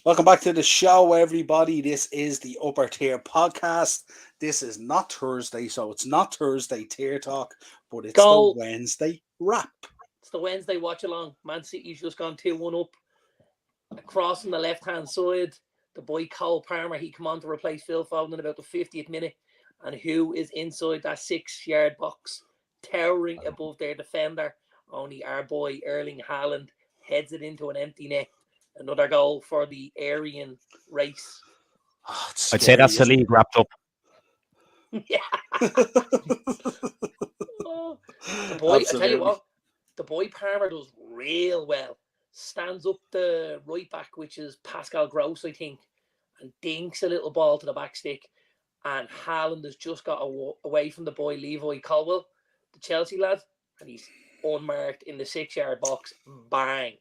Welcome back to the show, everybody. This is the Upper Tier Podcast. This is not Thursday, so it's not Thursday Tier Talk, but it's the Goal. Wednesday wrap. It's the Wednesday watch along. Man City's just gone 2-1 up. Across on the left hand side, the boy Cole Palmer, he come on to replace Phil Foden in about the 50th minute. And who is inside that 6-yard box, towering above their defender? Only our boy Erling Haaland heads it into an empty net. Another goal for the Aryan race. Oh, I'd say that's the league wrapped up. Yeah. The boy, I tell you what, the boy Palmer does real well. Stands up the right back, which is Pascal Gross, I think, and dinks a little ball to the back stick. And Haaland has just got away from the boy Levi Colwill, the Chelsea lad, and he's unmarked in the 6-yard box. Bang.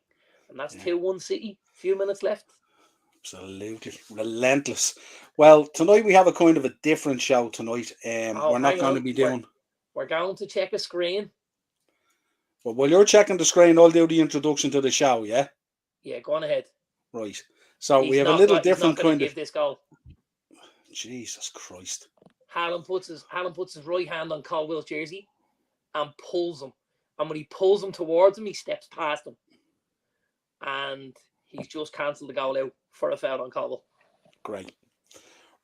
And that's 2-1 City. Few minutes left. Absolutely. Relentless. Well, tonight we have a kind of a different show tonight. We're not going to be doing... We're going to check a screen. Well, while you're checking the screen, I'll do the introduction to the show, yeah? Yeah, go on ahead. Right. So we have a little different kind of... this goal. Jesus Christ. Haaland puts his right hand on Colwill's jersey and pulls him. And when he pulls him towards him, he steps past him. And he's just cancelled the goal out for a foul on Colwill. Great.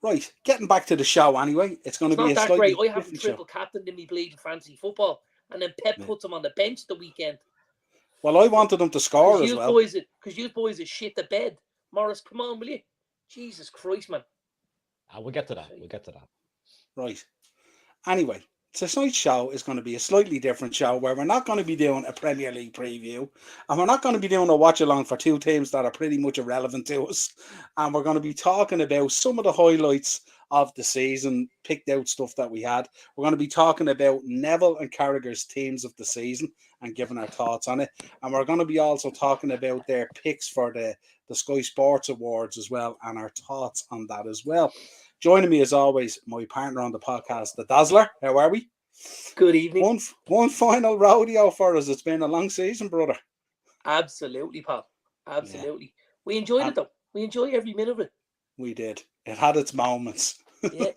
Right, getting back to the show anyway. It's going to be a slightly great. I have triple captain in me bleeding fantasy football. And then Pep puts him on the bench the weekend. Well, I wanted him to score as well. Because you boys are shit the bed. Morris, come on, will you? Jesus Christ, man. We'll get to that. Right. Anyway, tonight's show is going to be a slightly different show where we're not going to be doing a Premier League preview and we're not going to be doing a watch along for two teams that are pretty much irrelevant to us. And we're going to be talking about some of the highlights of the season, picked out stuff that we had. We're going to be talking about Neville and Carragher's teams of the season and giving our thoughts on it. And we're going to be also talking about their picks for the Sky Sports Awards as well and our thoughts on that as well. Joining me as always, my partner on the podcast, the Dazzler. How are we? Good evening. One final rodeo for us. It's been a long season, brother. Absolutely, Paul. Absolutely. Yeah. We enjoyed it though. We enjoyed every minute of it. We did. It had its moments. Yeah.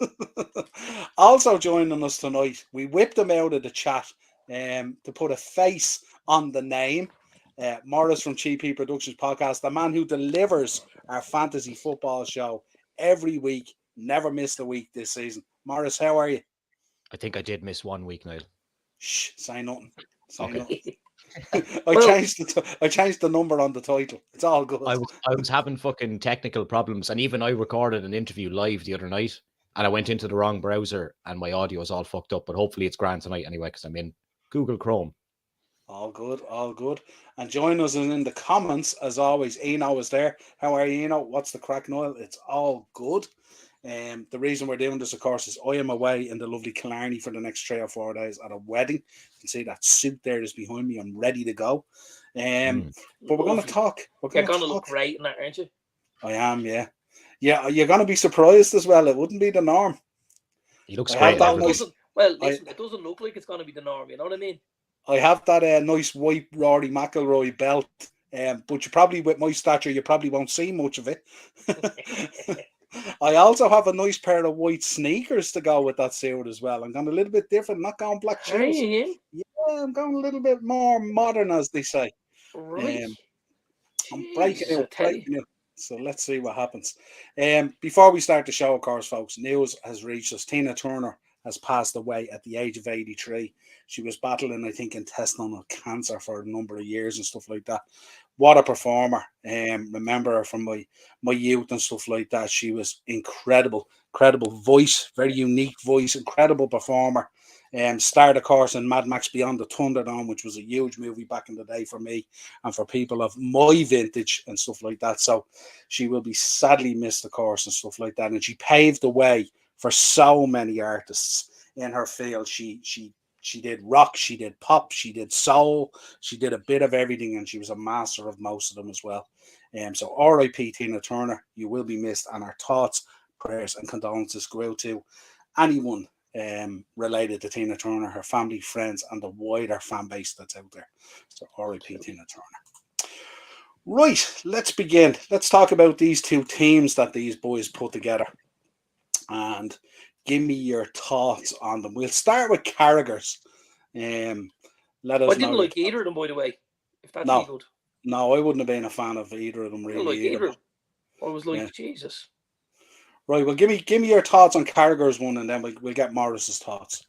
Also joining us tonight, we whipped him out of the chat to put a face on the name. Morris from GP Productions Podcast, the man who delivers our fantasy football show every week. Never missed a week this season. Morris, how are you? I think I did miss 1 week, Niall. Shh, say nothing. Okay. I changed the number on the title. It's all good. I was having fucking technical problems, and even I recorded an interview live the other night, and I went into the wrong browser, and my audio is all fucked up. But hopefully it's grand tonight anyway, because I'm in Google Chrome. All good, all good. And join us in the comments as always. Eno is there. How are you, Eno? What's the crack, Niall? It's all good. The reason we're doing this, of course, is I am away in the lovely Killarney for the next 3 or 4 days at a wedding. You can see that suit there is behind me. I'm ready to go. But we're going to talk. You're going to look great in that, aren't you? I am, yeah. Yeah, you're going to be surprised as well. It wouldn't be the norm. He looks great. It doesn't look like it's going to be the norm. You know what I mean? I have that nice white Rory McIlroy belt, but you probably, with my stature, you probably won't see much of it. I also have a nice pair of white sneakers to go with that suit as well. I'm going a little bit different, not going black shoes. Yeah, I'm going a little bit more modern, as they say. Right. I'm breaking out. So let's see what happens. Before we start the show, of course, folks, news has reached us. Tina Turner has passed away at the age of 83. She was battling, I think, intestinal cancer for a number of years and stuff like that. What a performer. Remember her from my youth and stuff like that. She was incredible voice, very unique voice, incredible performer. Starred, of course, in Mad Max Beyond the Thunderdome, which was a huge movie back in the day for me and for people of my vintage and stuff like that. So she will be sadly missed, of course, and stuff like that. And she paved the way for so many artists in her field. She did rock, she did pop, she did soul, she did a bit of everything, and she was a master of most of them as well. So R.I.P. Tina Turner, you will be missed, and our thoughts, prayers, and condolences go out to anyone related to Tina Turner, her family, friends, and the wider fan base that's out there. So R.I.P. Tina Turner. Right, let's begin. Let's talk about these two teams that these boys put together, and give me your thoughts on them. We'll start with Carragher's. Let I us didn't know your like either of them, by the way. If that's any No, good, no, I wouldn't have been a fan of either of them I didn't really like either. either of them. I was like, Yeah. Jesus. Right, well, give me your thoughts on Carragher's one, and then we'll get Morris's thoughts.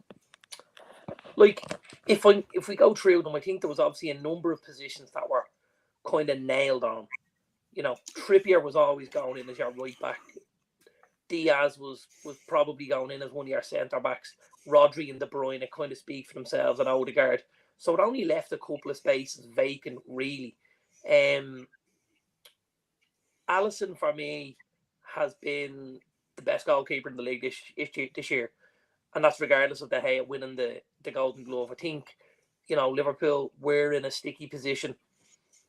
Like, if we go through them, I think there was obviously a number of positions that were kind of nailed on. You know, Trippier was always going in as your right back. Diaz was probably going in as one of your centre backs. Rodri and De Bruyne kind of speak for themselves, and Odegaard. So it only left a couple of spaces vacant, really. Alisson, for me, has been the best goalkeeper in the league this year. And that's regardless of De Gea winning the Golden Glove. I think, Liverpool were in a sticky position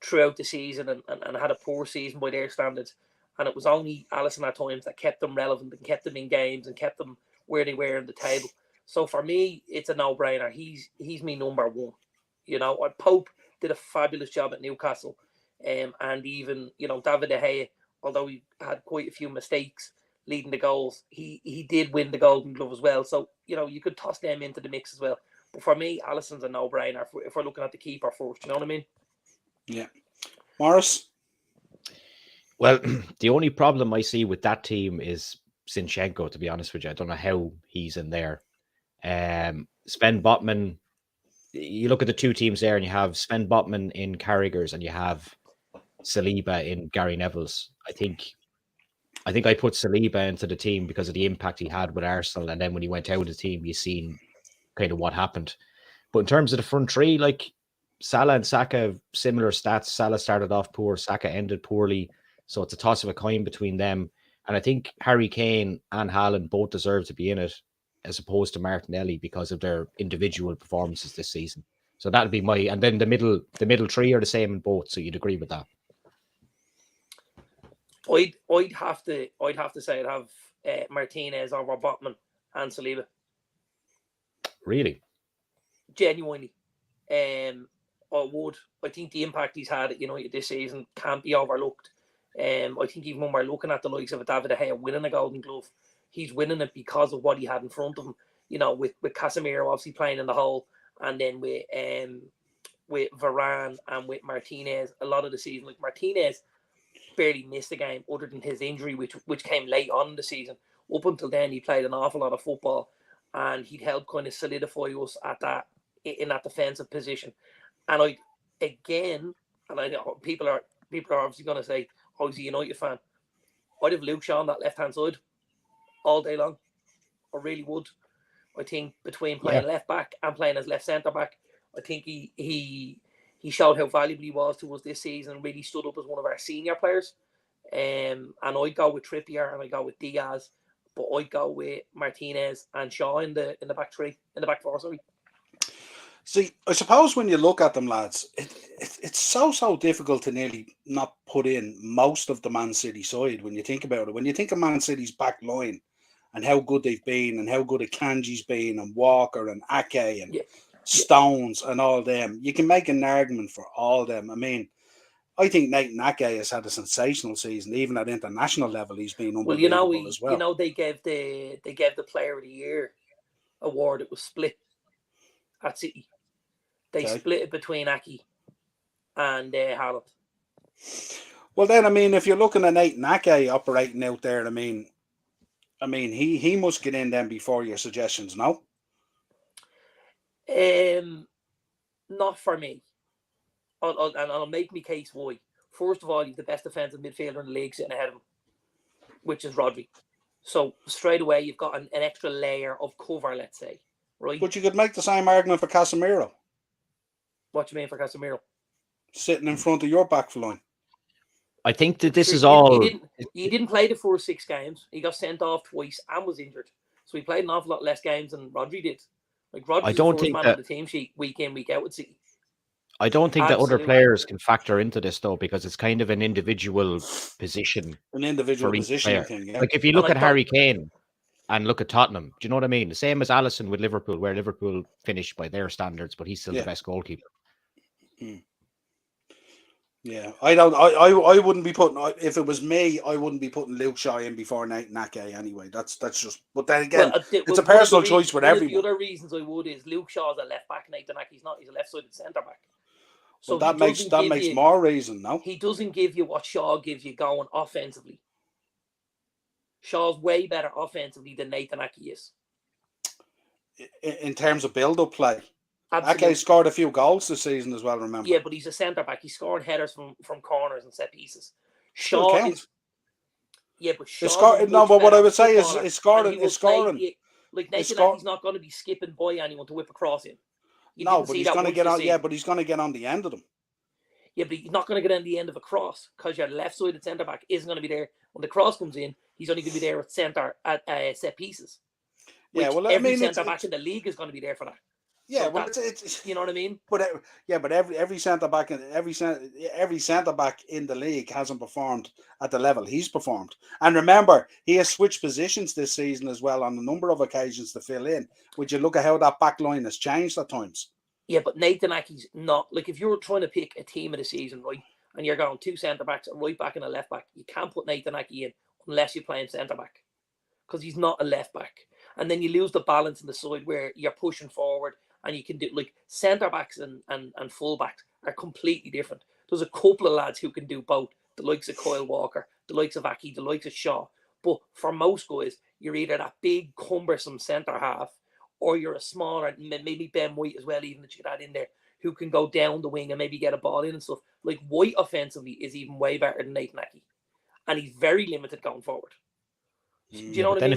throughout the season and had a poor season by their standards. And it was only Alisson at times that kept them relevant and kept them in games and kept them where they were in the table. So for me, it's a no-brainer. He's me number one. Pope did a fabulous job at Newcastle. And even, David De Gea, although he had quite a few mistakes leading the goals, he did win the Golden Glove as well. So, you could toss them into the mix as well. But for me, Alisson's a no-brainer if we're looking at the keeper first. You know what I mean? Yeah. Morris? Well, the only problem I see with that team is Zinchenko, to be honest with you. I don't know how he's in there. Sven Botman, you look at the two teams there and you have Sven Botman in Carragher's and you have Saliba in Gary Neville's. I think I put Saliba into the team because of the impact he had with Arsenal. And then when he went out of the team, you've seen kind of what happened. But in terms of the front three, like Salah and Saka, similar stats. Salah started off poor, Saka ended poorly. So it's a toss of a coin between them. And I think Harry Kane and Haaland both deserve to be in it as opposed to Martinelli because of their individual performances this season. So that'd be and then the middle three are the same in both. So you'd agree with that. I'd have to say I'd have Martinez over Botman and Saliba. Really? Genuinely. I would. I think the impact he's had at United this season can't be overlooked. I think even when we're looking at the likes of David De Gea winning a Golden Glove, he's winning it because of what he had in front of him. With Casemiro obviously playing in the hole, and then with Varane and with Martinez a lot of the season. Like Martinez barely missed a game other than his injury, which came late on in the season. Up until then, he played an awful lot of football, and he'd helped kind of solidify us in that defensive position. And I know people are obviously going to say, "Oh, he's a United fan." I'd have Luke Shaw on that left hand side all day long. I really would. I think between playing left back and playing as left centre back, I think he showed how valuable he was to us this season and really stood up as one of our senior players. And I'd go with Trippier and I'd go with Diaz, but I'd go with Martinez and Shaw in the back four. Sorry. See, I suppose when you look at them, lads, it's so difficult to nearly not put in most of the Man City side when you think about it. When you think of Man City's back line and how good they've been and how good Akanji's been and Walker and Ake and Stones and all them, you can make an argument for all them. I mean, I think Nathan Ake has had a sensational season, even at international level. He's been unbelievable as well. They gave the Player of the Year award. It was split at City. They split it between Ake and Haaland. Well, then, I mean, if you're looking at Nathan Ake operating out there, I mean, he must get in then before your suggestions, no? Not for me. I'll make my case why. First of all, he's the best defensive midfielder in the league sitting ahead of him, which is Rodri. So straight away, you've got an extra layer of cover, let's say, right? But you could make the same argument for Casemiro. What do you mean for Casemiro? Sitting in front of your back line. I think that this is all. He didn't play the first 6 games. He got sent off twice and was injured. So he played an awful lot less games than Rodri did. Like Rodri's the first man on the team sheet week in, week out with City. I don't think that other players can factor into this though, because it's kind of an individual position. An individual position thing, yeah. Like if you look at Harry Kane and look at Tottenham, do you know what I mean? The same as Alisson with Liverpool, where Liverpool finished by their standards, but he's still the best goalkeeper. Yeah, I wouldn't be putting, if it was me, I wouldn't be putting Luke Shaw in before Nathan Ake anyway. That's just. But then again, it's a personal choice with everyone. One of the other reasons I would is Luke Shaw's a left back, Nathan Ake's not. He's a left-sided centre back. So that makes more reason, no? He doesn't give you what Shaw gives you going offensively. Shaw's way better offensively than Nathan Ake is. In terms of build-up play. Absolutely. Ake scored a few goals this season as well, remember? Yeah, but he's a centre-back. He's scoring headers from corners and set pieces. Shaw is... Yeah, but Shaw... but what I would say is scoring... Like Nathan Ake's not going to be skipping by anyone to whip across him. But he's going to get on... Yeah, but he's going to get on the end of them. Yeah, but he's not going to get on the end of a cross because your left-sided centre-back isn't going to be there. When the cross comes in, he's only going to be there at set pieces. Yeah, well, every centre-back in the league is going to be there for that. Yeah, so well, it's you know what I mean. But every centre back in every centre back in the league hasn't performed at the level he's performed. And remember, he has switched positions this season as well on a number of occasions to fill in. Would you look at how that back line has changed at times? Yeah, but Nathan Ake's not, like, if you're trying to pick a team of the season, right, and you're going two centre backs, a right back and a left back, you can't put Nathan Ake in unless you play him centre back because he's not a left back. And then you lose the balance in the side where you're pushing forward. And you can do, like, centre backs and full backs are completely different. There's a couple of lads who can do both, the likes of Kyle Walker, the likes of Ake, the likes of Shaw. But for most guys, you're either that big, cumbersome centre half, or you're a smaller, maybe Ben White as well, even that you could add in there, who can go down the wing and maybe get a ball in and stuff. Like, White offensively is even way better than Nathan Ake. And he's very limited going forward. Do you know what I mean? Then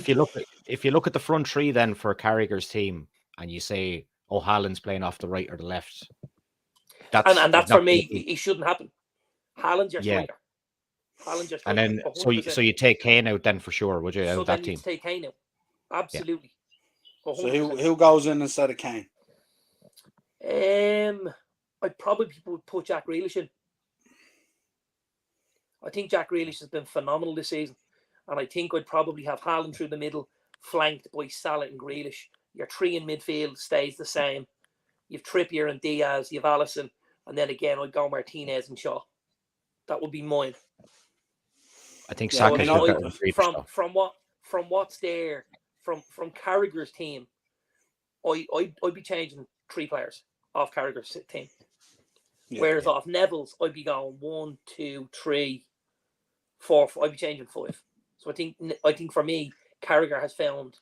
if you look at the front three then for Carragher's team, and you say, oh, Haaland's playing off the right or the left. That's for me, it shouldn't happen. Haaland's your striker. Haaland's your striker. And then, so you take Kane out then for sure, would you, out of that team? Take Kane out. Absolutely. Yeah. So who goes in instead of Kane? I'd probably put Jack Grealish in. I think Jack Grealish has been phenomenal this season. And I think I'd probably have Haaland through the middle, flanked by Salah and Grealish. Your three in midfield stays the same. You've Trippier and Diaz, you've Alisson, and then again I'd go Martinez and Shaw. That would be mine. I think Saka from what's there from Carragher's team, I'd be changing 3 players off Carragher's team. Whereas off Neville's, I'd be going 1, 2, 3, 4. I'd be changing 5. So I think for me, Carragher has found,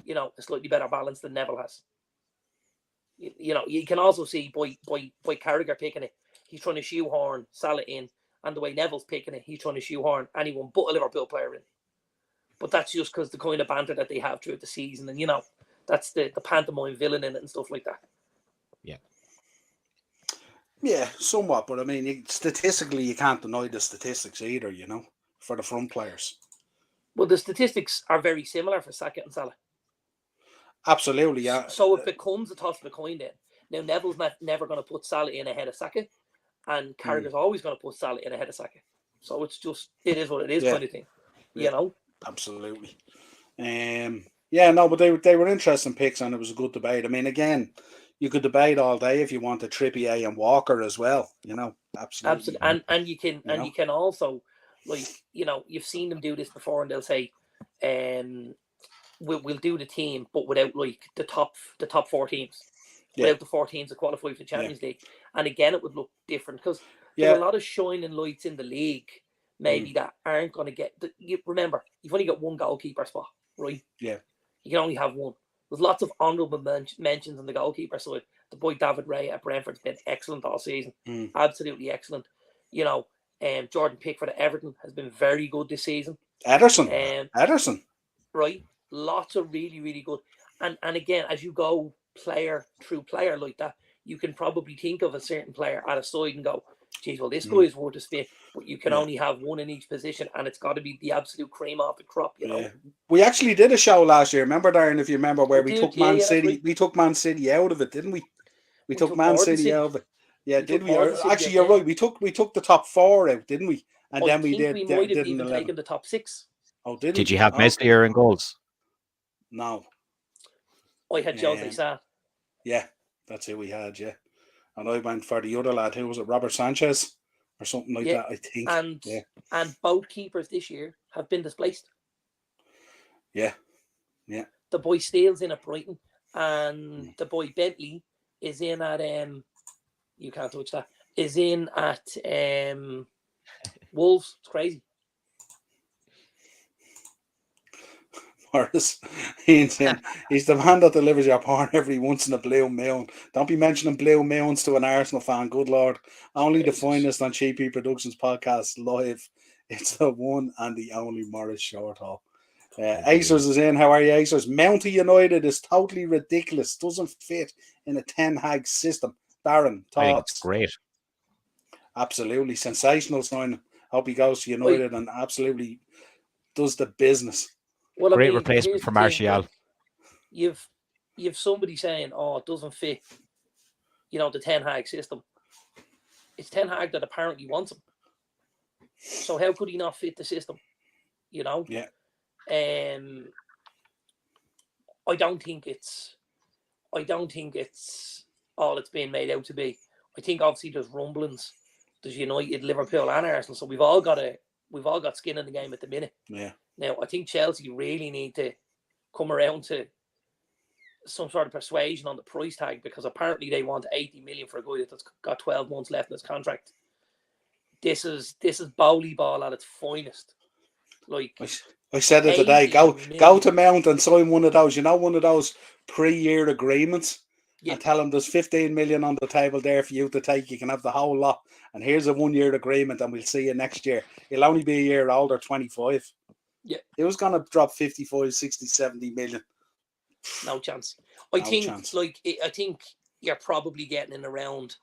a slightly better balance than Neville has. You can also see by Carragher picking it, he's trying to shoehorn Salah in, and the way Neville's picking it, he's trying to shoehorn anyone but a Liverpool player in. But that's just because the kind of banter that they have throughout the season, and that's the pantomime villain in it and stuff like that. Yeah, somewhat, but I mean, statistically, you can't deny the statistics either. For the front players. Well, the statistics are very similar for Saka and Salah. Absolutely, yeah. So it becomes a toss of a coin then. Now, Neville's never going to put Salah in ahead of Saka, and Carragher's always going to put Salah in ahead of Saka. So it is what it is, kind of thing. Absolutely. But they were interesting picks, and it was a good debate. I mean, again, you could debate all day if you wanted Trippier and Walker as well. Absolutely. And you can also, you've seen them do this before, and they'll say, we'll do the team, but without the top 4 teams, without the 4 teams that qualify for the Champions League. And again, it would look different because there are a lot of shining lights in the league, maybe that aren't going to get. Remember, you've only got one goalkeeper spot, right? Yeah, you can only have one. There's lots of honourable mentions on the goalkeeper side. The boy David Ray at Brentford's been excellent all season, absolutely excellent. Jordan Pickford at Everton has been very good this season. Ederson, right? Lots of really, really good. And again, as you go player through player like that, you can probably think of a certain player at a side and go, geez, well, this guy is worth a spit, but you can only have one in each position, and it's got to be the absolute cream off the crop, Yeah. We actually did a show last year, remember, Darren, if you remember, where we took Man City. Right. We took Man City out of it, didn't we? We took Man City out of it. Yeah, did we? Actually, you're right. We took the top 4 out, didn't we? And then we did. We might have even taken the top 6. Oh, did we? Did you have Meslier in goals? No. I had Jose Sa. Yeah, that's who we had, yeah. And I went for the other lad, who was it, Robert Sanchez? or something like that, I think. And both keepers this year have been displaced. Yeah. The boy Steele's in at Brighton, and the boy Bentley is in at you can't touch that. Is in at Wolves. It's crazy. Morris, he's the man that delivers your porn every once in a blue moon. Don't be mentioning blue moons to an Arsenal fan, good lord. Only the finest on Cheapy Productions podcast live. It's the one and the only Morris Shorthall. Acers is in. How are you, Acers? Mountie United is totally ridiculous. Doesn't fit in a Ten Hag system. Darren, thoughts? I think it's great. Absolutely sensational signing. Hope he goes to United and absolutely does the business. Well, great replacement for Martial. Like, you've somebody saying, "Oh, it doesn't fit," the Ten Hag system. It's Ten Hag that apparently wants him. So how could he not fit the system? Yeah. I don't think it's all it's being made out to be. I think obviously there's rumblings. There's United, Liverpool, and Arsenal. So we've all got skin in the game at the minute. Yeah. Now I think Chelsea really need to come around to some sort of persuasion on the price tag, because apparently they want 80 million for a guy that's got 12 months left in his contract. This is bowly ball at its finest. Like I said it today. Go to Mount and sign one of those. One of those pre-year agreements. Yeah. And tell them there's 15 million on the table there for you to take. You can have the whole lot. And here's a 1-year agreement, and we'll see you next year. He'll only be a year older, 25. Yeah. He was going to drop 55, 60, 70 million. No chance. I think you're probably getting in around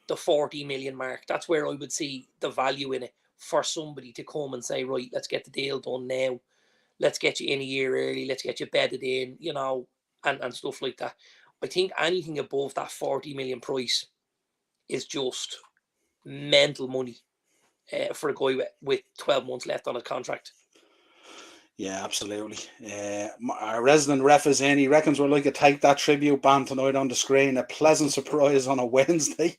the 40 million mark. That's where I would see the value in it for somebody to come and say, right, let's get the deal done now. Let's get you in a year early. Let's get you bedded in, and stuff like that. I think anything above that 40 million price is just mental money for a guy with 12 months left on his contract. Yeah, absolutely. Our resident ref is in. He reckons we're like a Take That tribute band tonight on the screen. A pleasant surprise on a Wednesday.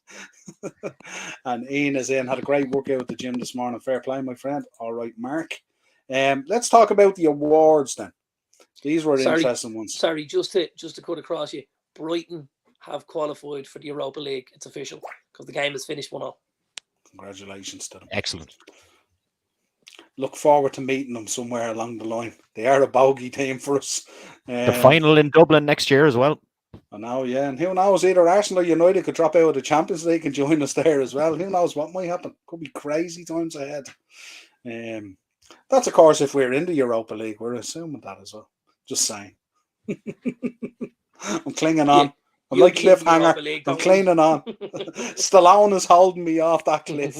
And Ian is in. Had a great workout at the gym this morning. Fair play, my friend. All right, Mark. Let's talk about the awards then. These were interesting ones. Sorry, just to cut across you. Brighton have qualified for the Europa League. It's official because the game is finished 1-0. Congratulations to them. Excellent. Look forward to meeting them somewhere along the line. They are a bogey team for us. The final in Dublin next year as well. I know, yeah. And who knows, either Arsenal or United could drop out of the Champions League and join us there as well. Who knows what might happen. Could be crazy times ahead. That's, of course, if we're in the Europa League. We're assuming that as well. Just saying. I'm clinging on. Yeah. I'm like cliffhanger. I'm clinging on. Stallone is holding me off that cliff.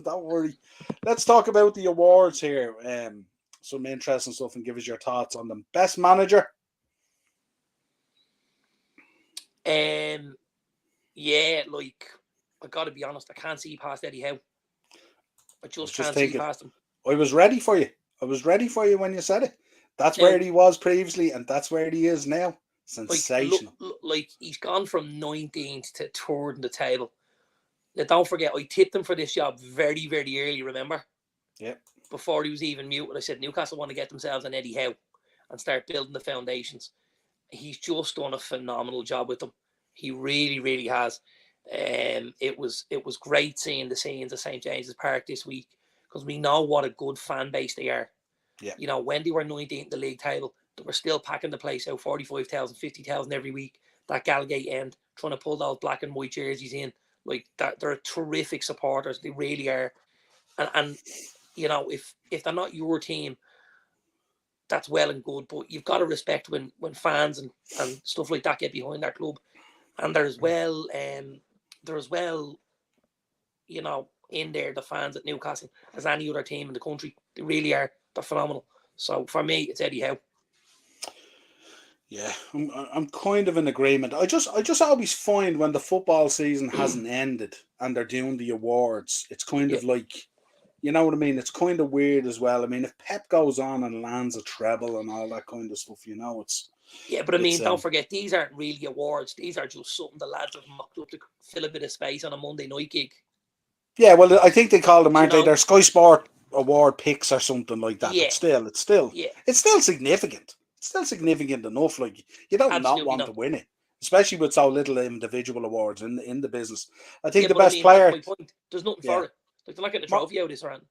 Don't worry. Let's talk about the awards here. Some interesting stuff, and give us your thoughts on them. Best manager. Yeah, like I gotta be honest, I can't see past Eddie Howe. I just can't see past him. I was ready for you. I was ready for you when you said it. That's where he was previously, and that's where he is now. Sensational. Like he's gone from 19th to 3rd in the table. Now, don't forget, I tipped him for this job very, very early, remember? Yep. Before he was even muted, I said Newcastle want to get themselves an Eddie Howe and start building the foundations. He's just done a phenomenal job with them. He really, really has. It was great seeing the scenes at St. James's Park this week, because we know what a good fan base they are. Yeah. When they were 19th in the league table, they were still packing the place out, 45,000, 50,000 every week. That Gallagate end, trying to pull those black and white jerseys in. Like that, they're terrific supporters. They really are. And if they're not your team, that's well and good. But you've got to respect when fans and stuff like that get behind their club. And there's in there the fans at Newcastle as any other team in the country. They really are. They're phenomenal. So for me, it's Eddie Howe. Yeah, I'm kind of in agreement. I just always find when the football season hasn't ended and they're doing the awards, it's kind of like, you know what I mean? It's kind of weird as well. I mean, if Pep goes on and lands a treble and all that kind of stuff, it's... Yeah, but I mean, don't forget, these aren't really awards. These are just something the lads have mocked up to fill a bit of space on a Monday night gig. Yeah, well, I think they call them, aren't You they? know? They're Sky Sport Award picks or something like that. Yeah. But still, Yeah, it's still significant. It's still significant enough. Like, you don't not absolutely want not. to win it, especially with so little individual awards in the business. I think Yeah, the but I best mean, player. that's my point. There's nothing Yeah, for it. Like, they're not getting a Mo- trophy out this round.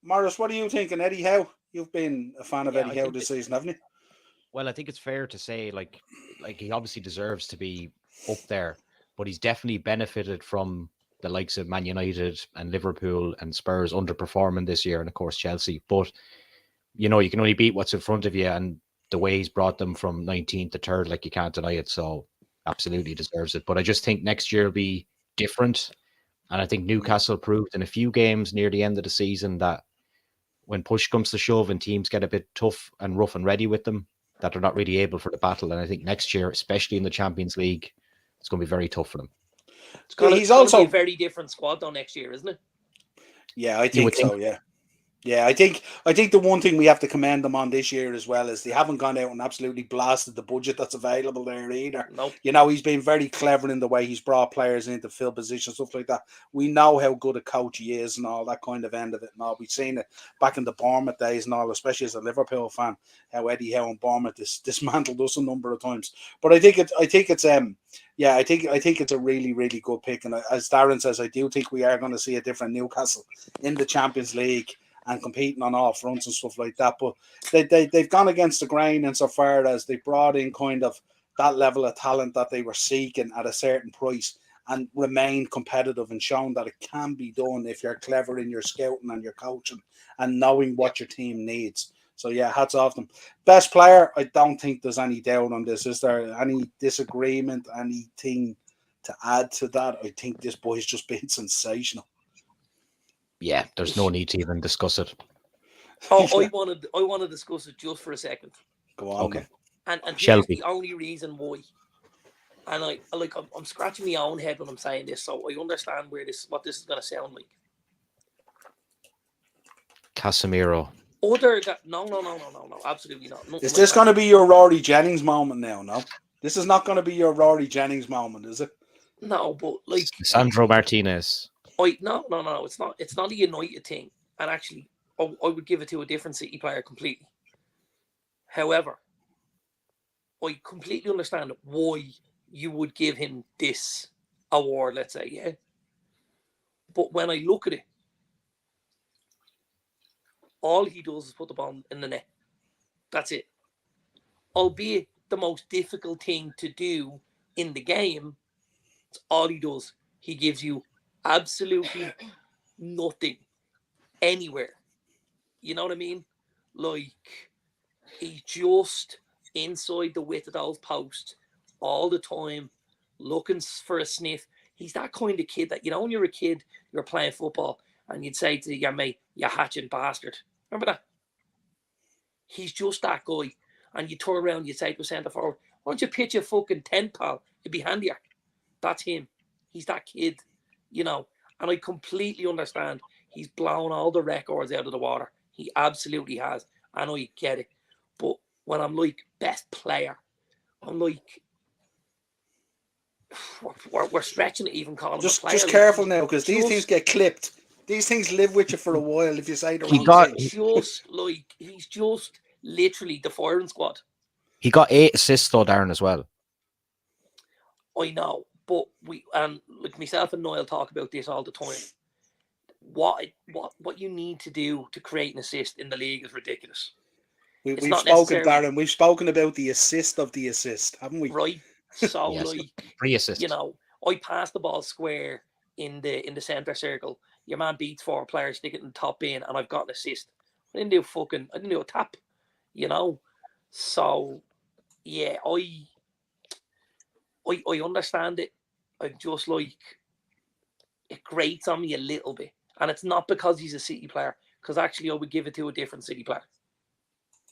Morris, what are you thinking, Eddie Howe? You've been a fan of Yeah, Eddie I Howe think this that, season, haven't you? well, I think it's fair to say like he obviously deserves to be up there, but he's definitely benefited from the likes of Man United and Liverpool and Spurs underperforming this year, and of course Chelsea. But you know, you can only beat what's in front of you, and the way he's brought them from 19th to 3rd, like, you can't deny it. So absolutely deserves it. But I just think next year will be different. And I think Newcastle proved in a few games near the end of the season that when push comes to shove and teams get a bit tough and rough and ready with them, that they're not really able for the battle. And I think next year, especially in the Champions League, it's going to be very tough for them. It's gonna, He's it's gonna be also a very different squad though next year, isn't it? Yeah, I You would think so. Yeah. Yeah, I think the one thing we have to commend them on this year as well is they haven't gone out and absolutely blasted the budget that's available there either. Nope. You know, he's been very clever in the way he's brought players in to fill positions, stuff like that. We know how good a coach he is and all that kind of end of it and all. We've seen it back in the Bournemouth days and all, especially as a Liverpool fan, how Eddie Howe and Bournemouth dismantled us a number of times. But I think it's a really, really good pick. And as Darren says, I do think we are going to see a different Newcastle in the Champions League and competing on all fronts and stuff like that. But they've gone against the grain insofar as they brought in kind of that level of talent that they were seeking at a certain price and remained competitive and shown that it can be done if you're clever in your scouting and your coaching and knowing what your team needs. So, yeah, hats off them. Best player, I don't think there's any doubt on this. Is there any disagreement, anything to add to that? I think this boy's just been sensational. Yeah, there's no need to even discuss it. Oh, I want to discuss it just for a second. Go on. Okay. And here's Shelby. the only reason why. And I'm scratching my own head when I'm saying this, so I understand what this is going to sound like. Casemiro. No, absolutely not. Is this going to be your Rory Jennings moment now? No, this is not going to be your Rory Jennings moment, is it? No, but like Sandro Martinez. No, it's not a United thing. And actually, I would give it to a different City player completely. However, I completely understand why you would give him this award, let's say, yeah. But when I look at it, all he does is put the ball in the net. That's it. Albeit the most difficult thing to do in the game, it's all he does. He gives you absolutely nothing anywhere. You know what I mean? Like, he's just inside the width of those posts all the time, looking for a sniff. He's that kind of kid that, you know, when you're a kid, you're playing football and you'd say to your mate, you hatching bastard. Remember that? He's just that guy. And you turn around, you say to a centre forward, why don't you pitch a fucking tent, pal? It'd be handier. That's him. He's that kid, you know. And I completely understand. He's blown all the records out of the water. He absolutely has. I know you get it. But when I'm like, best player, I'm like, we're stretching it even calling him a player. Just careful now, because these things get clipped. These things live with you for a while if you say the wrong thing. He's just literally the firing squad. He got 8 assists though, Darren, as well. I know, but like myself and Niall talk about this all the time. What you need to do to create an assist in the league is ridiculous. We've spoken, Darren. We've spoken about the assist of the assist, haven't we? Right. So yes. like, 3 assists. You know, I pass the ball square in the centre circle. Your man beats 4 players, stick it in the top bin, and I've got an assist. I didn't do a tap, you know. So yeah, I understand it. I just like, it grates on me a little bit. And it's not because he's a City player, because actually I would give it to a different City player.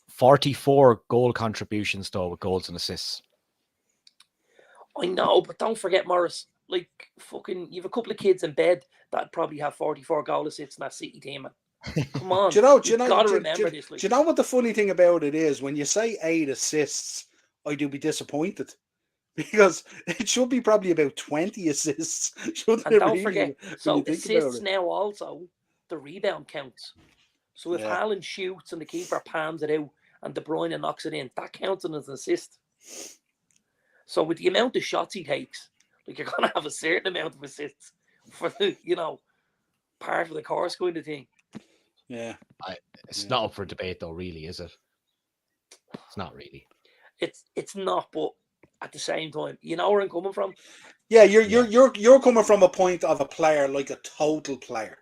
44 goal contributions though, with goals and assists. I know, but don't forget, Morris, like, fucking, you have a couple of kids in bed that probably have 44 goal assists in that City team, man. Come on. Do you know, this. Like, do you know what the funny thing about it is? When you say 8 assists, I do be disappointed. because it should be probably about 20 assists. Shouldn't And it don't really, forget, when so you think about assists it? now also, the rebound counts. So if Yeah. Haaland shoots and the keeper palms it out and De Bruyne knocks it in, that counts as an assist. So with the amount of shots he takes, like, you're going to have a certain amount of assists for the, part of the course kind of thing. Yeah. It's not up for debate, though, really, is it? It's not really. It's not, but at the same time, you know where I'm coming from. Yeah, you're coming from a point of a player like a total player,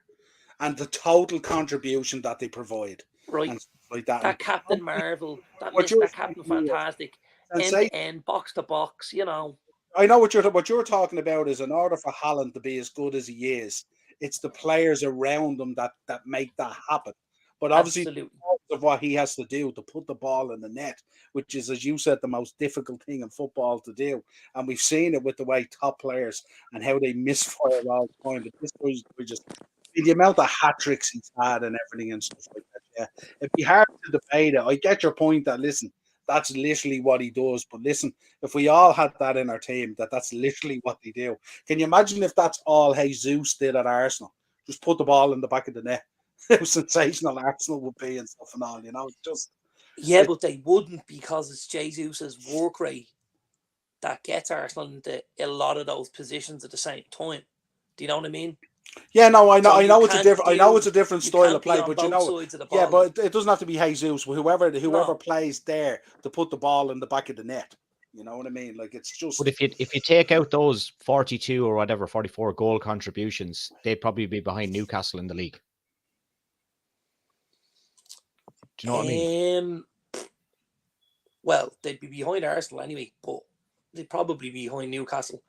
and the total contribution that they provide, Right. and stuff like that. That Captain Marvel, that Captain saying Fantastic, is, end to end, box to box. I know what you're talking about is in order for Haaland to be as good as he is, it's the players around him that make that happen. But obviously, Absolutely. of what he has to do to put the ball in the net, which is, as you said, the most difficult thing in football to do. And we've seen it with the way top players and how they misfire all the time. But this was just the amount of hat tricks he's had and everything and stuff like that. Yeah, it'd be hard to debate it. I get your point that listen, that's literally what he does. But listen, if we all had that in our team, that's literally what they do. Can you imagine if that's all Jesus did at Arsenal? Just put the ball in the back of the net. How sensational Arsenal would be and stuff and all, just. Yeah, but they wouldn't, because it's Jesus' work rate that gets Arsenal into a lot of those positions at the same time. Do you know what I mean? Yeah, no, I know, So I know it's a different, I know it's a different style of play, but sides of the yeah, ball. but it doesn't have to be Jesus. Whoever No. plays there to put the ball in the back of the net. You know what I mean? Like, it's just. But if you take out those 42 or whatever 44 goal contributions, they'd probably be behind Newcastle in the league. Do you know what I mean? Well, they'd be behind Arsenal anyway, but they'd probably be behind Newcastle.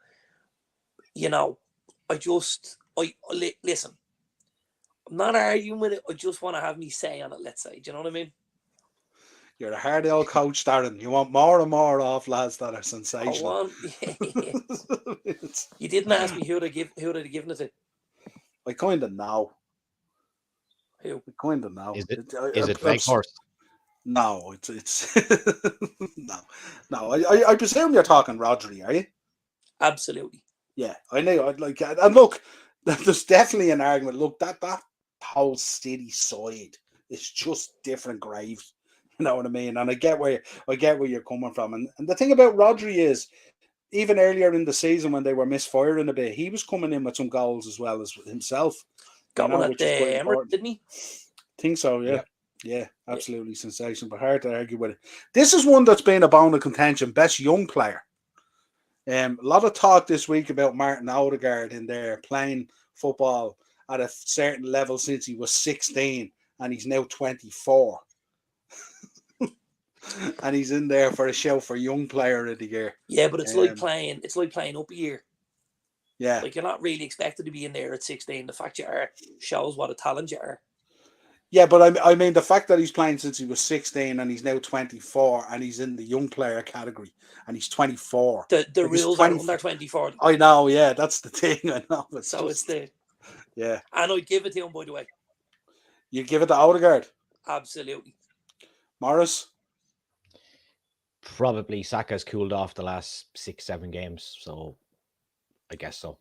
Listen. I'm not arguing with it. I just want to have me say on it, let's say. Do you know what I mean? You're a hard old coach, Darren. You want more and more off lads that are sensational. You didn't ask me who they'd given it to. I kind of know. Who? I kind of know. Is it Weghorst? No, it's no. I presume you're talking Rodri, are you? Absolutely. Yeah, I know. And look, there's definitely an argument. Look, that whole City side is just different graves. You know what I mean? And I get where you're coming from. And the thing about Rodri is, even earlier in the season when they were misfiring a bit, he was coming in with some goals as well as himself. Got one at the Emirates, didn't he? Think so, yeah. Yeah, absolutely sensational, but hard to argue with it. This is one that's been a bone of contention, best young player. A lot of talk this week about Martin Odegaard in there playing football at a certain level since he was 16 and he's now 24. And he's in there for a show for young player of the year. Yeah, but it's like playing up a year. Yeah. Like, you're not really expected to be in there at 16. The fact you are shows what a talent you are. Yeah, but I mean the fact that he's playing since he was 16 and he's now 24 and he's in the young player category and he's 24. The rules are under 24. I know, yeah, that's the thing. I know. Yeah. And I'd give it to him, by the way. You give it to Odegaard? Absolutely. Morris? Probably Saka's cooled off the last 6-7 games, so I guess so.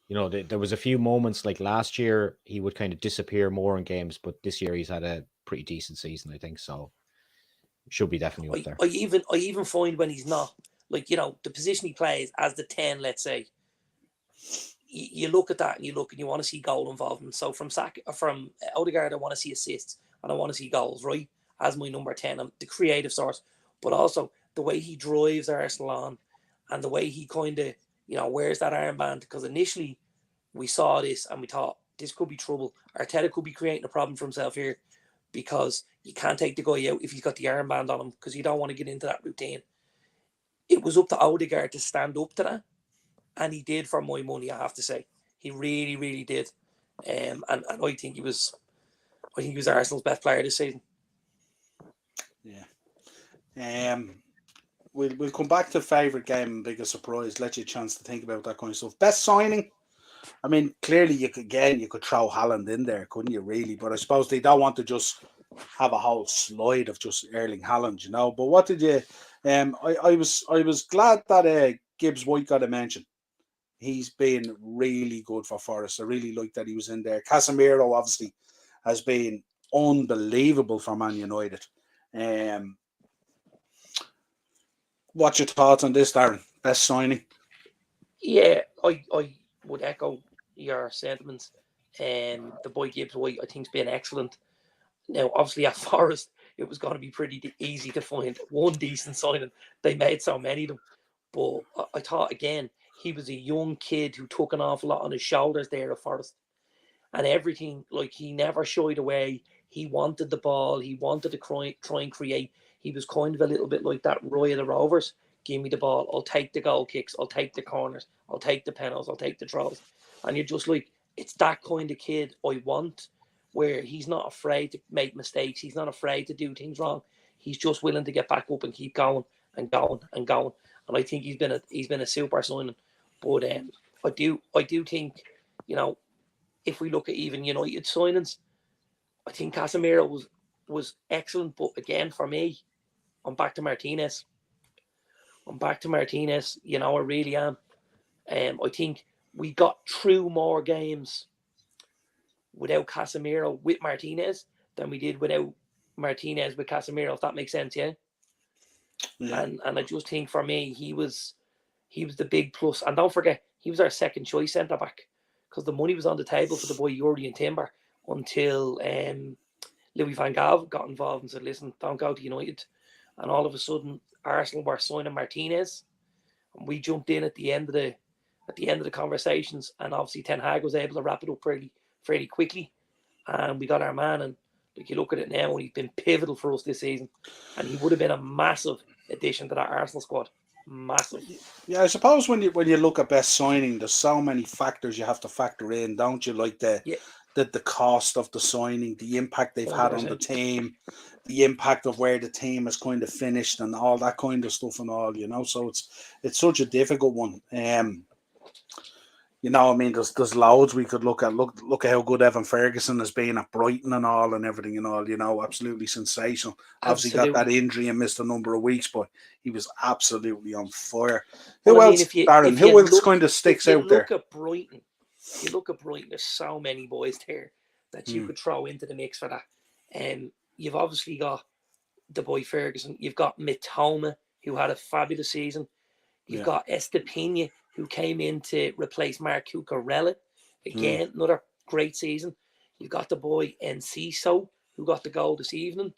There was a few moments like last year he would kind of disappear more in games, but this year he's had a pretty decent season, I think. So should be definitely up there. I even find when he's not, like, the position he plays as the 10, let's say, you look at that and you want to see goal involvement. So from Odegaard, I want to see assists and I want to see goals, right? As my number 10, I'm the creative source, but also the way he drives Arsenal on and the way he kind of, wears that armband, because initially we saw this and we thought this could be trouble. Arteta could be creating a problem for himself here, because you can't take the guy out if he's got the armband on him, because you don't want to get into that routine. It was up to Odegaard to stand up to that, and he did for my money, I have to say. He really, really did. And I think he was Arsenal's best player this season. Yeah. We'll come back to favourite game and biggest surprise, let you a chance to think about that kind of stuff. Best signing? I mean, clearly you could throw Haaland in there, couldn't you, really? But I suppose they don't want to just have a whole slide of just Erling Haaland, But what did you I was glad that Gibbs White got a mention. He's been really good for Forest. I really like that he was in there. Casemiro obviously has been unbelievable for Man United. What's your thoughts on this, Darren? Best signing? Yeah, I would echo your sentiments. The boy Gibbs White, I think, has been excellent. Now, obviously, at Forest, it was going to be pretty easy to find one decent signing. They made so many of them. But I thought, again, he was a young kid who took an awful lot on his shoulders there at Forest. And everything, like, he never shied away. He wanted the ball. He wanted to try and create. He was kind of a little bit like that Roy of the Rovers. Give me the ball. I'll take the goal kicks. I'll take the corners. I'll take the penalties. I'll take the throws. And you're just like, it's that kind of kid I want, where he's not afraid to make mistakes. He's not afraid to do things wrong. He's just willing to get back up and keep going and going and going. And I think he's been a super signing. But I do think, you know, if we look at even United signings, I think Casemiro was excellent. But again, for me, I'm back to Martinez. You know, I really am. I think we got through more games without Casemiro with Martinez than we did without Martinez with Casemiro, if that makes sense, yeah? And I just think for me, he was the big plus. And don't forget, he was our second choice centre back, because the money was on the table for the boy Jurrien Timber until Louis van Gaal got involved and said, listen, don't go to United. And all of a sudden, Arsenal were signing Martinez, and we jumped in at the end of the conversations, and obviously Ten Hag was able to wrap it up fairly quickly, and we got our man. And like, you look at it now, and he's been pivotal for us this season, and he would have been a massive addition to that Arsenal squad. Massive. Yeah, I suppose when you look at best signing, there's so many factors you have to factor in, don't you? Like the cost of the signing, the impact they've 100%. Had on the team, the impact of where the team has kind of finished, and all that kind of stuff and all, you know. So it's such a difficult one. You know, I mean, there's loads we could look at. Look at how good Evan Ferguson has been at Brighton and all and everything and all, you know, absolutely sensational. Obviously got that injury and missed a number of weeks, but he was absolutely on fire. Who else, Darren? Who else kind of sticks out there? If you look at Brighton, there's so many boys there that you could throw into the mix for that. You've obviously got the boy Ferguson. You've got Mitoma, who had a fabulous season. You've got Estepina, who came in to replace Mark Cucurella. Again, another great season. You've got the boy Enciso, who got the goal this evening.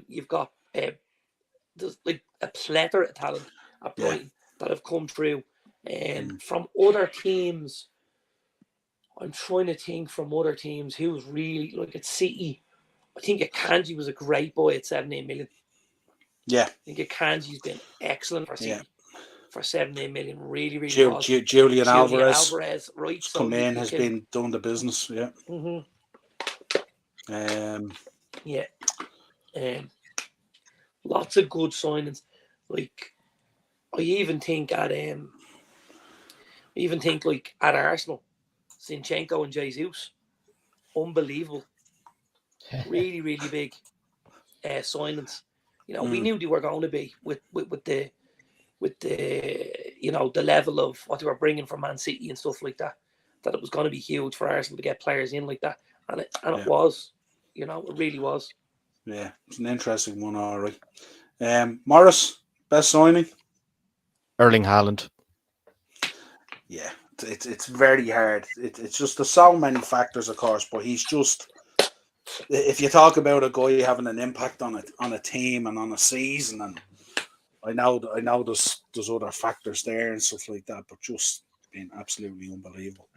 You've got there's like a plethora of talent at Brighton that have come through. From other teams, I'm trying to think from other teams who's really, like, at City. I think Akanji was a great boy at 17 million. Yeah. I think Akanji's been excellent for City. For 17 million, really was. Julian Alvarez, right? So come in, has been doing the business, Lots of good signings. Like, I even think at Arsenal, Zinchenko and Jesus, unbelievable, really big signings. You know, we knew they were going to be with the the level of what they were bringing from Man City and stuff like that it was going to be huge for Arsenal to get players in like that, and it was, it really was. Yeah, it's an interesting one, all right. Morris, best signing? Erling Haaland. Yeah, it's very hard. It's just, there's so many factors, of course, but he's just, if you talk about a guy having an impact on a team and on a season, and I know there's other factors there and stuff like that, but just been absolutely unbelievable.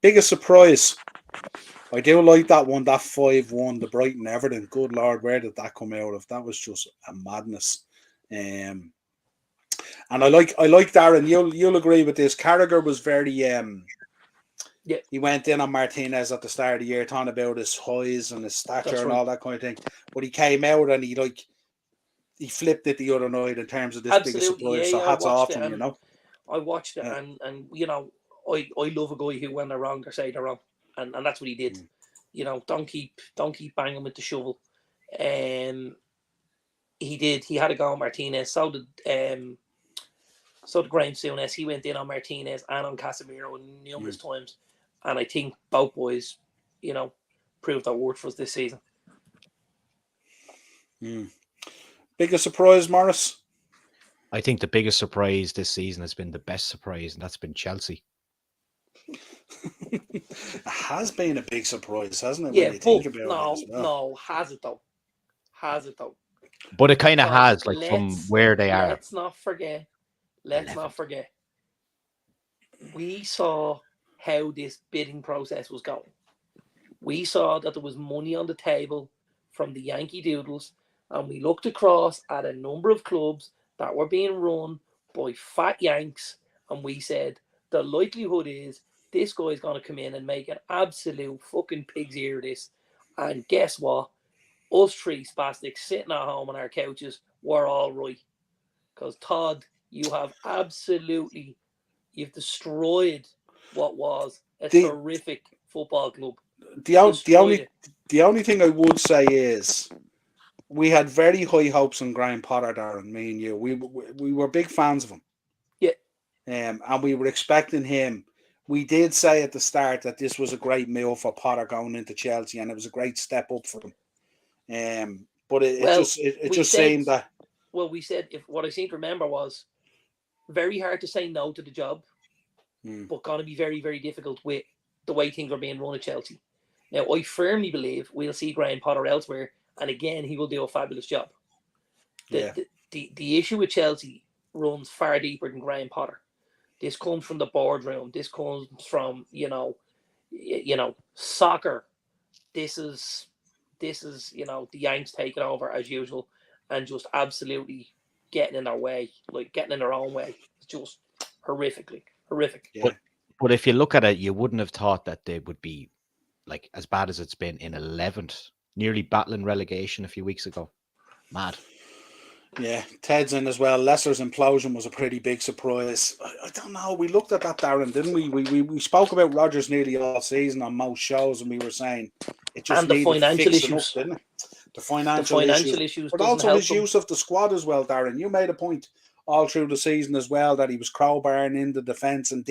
Biggest surprise, I do like that one, that 5-1, the Brighton Everton. Good Lord, where did that come out of? That was just a madness. And I like Darren. You'll agree with this. Carragher was very he went in on Martinez at the start of the year, talking about his highs and his stature and all that kind of thing. But he came out and he flipped it the other night in terms of this biggest surprise. So hats off to him, I watched it, and I love a guy who, when they're wrong, they say they're wrong, and that's what he did. Don't keep banging with the shovel. He did. He had a go on Martinez. So So the Graham Souness, he went in on Martinez and on Casemiro numerous times. And I think both boys, proved their worth for us this season. Biggest surprise, Morris? I think the biggest surprise this season has been the best surprise, and that's been Chelsea. It has been a big surprise, hasn't it? Yeah, when you think about it as well. No, has it though? But it kind of has, like, from where they are. Let's not forget. We saw how this bidding process was going. We saw that there was money on the table from the Yankee Doodles, and we looked across at a number of clubs that were being run by fat Yanks, and we said, the likelihood is this guy's going to come in and make an absolute fucking pig's ear of this. And guess what? Us three spastics sitting at home on our couches were all right. Because, Todd, you've destroyed what was a terrific football club. The only thing I would say is we had very high hopes on Graham Potter, Darren, me and you. We were big fans of him. Yeah. And we were expecting him. We did say at the start that this was a great move for Potter going into Chelsea, and it was a great step up for them. But it just seemed that. Well, we said, what I seem to remember was very hard to say no to the job, but going to be very, very difficult with the way things are being run at Chelsea. Now, I firmly believe we'll see Graham Potter elsewhere, and again, he will do a fabulous job. The issue with Chelsea runs far deeper than Graham Potter. This comes from the boardroom. This comes from soccer. This is the Yanks taking over as usual and just absolutely getting in their way, like getting in their own way. It's just horrific. Yeah. But if you look at it, you wouldn't have thought that they would be like as bad as it's been in 11th, nearly battling relegation a few weeks ago. Mad. Yeah, Ted's in as well. Leicester's implosion was a pretty big surprise. I don't know. We looked at that, Darren, didn't we? We spoke about Rodgers nearly all season on most shows, and we were saying it just and the financial issues, up, didn't it? The financial issues, but also his use of the squad as well, Darren. You made a point all through the season as well that he was crowbarring in the defence, and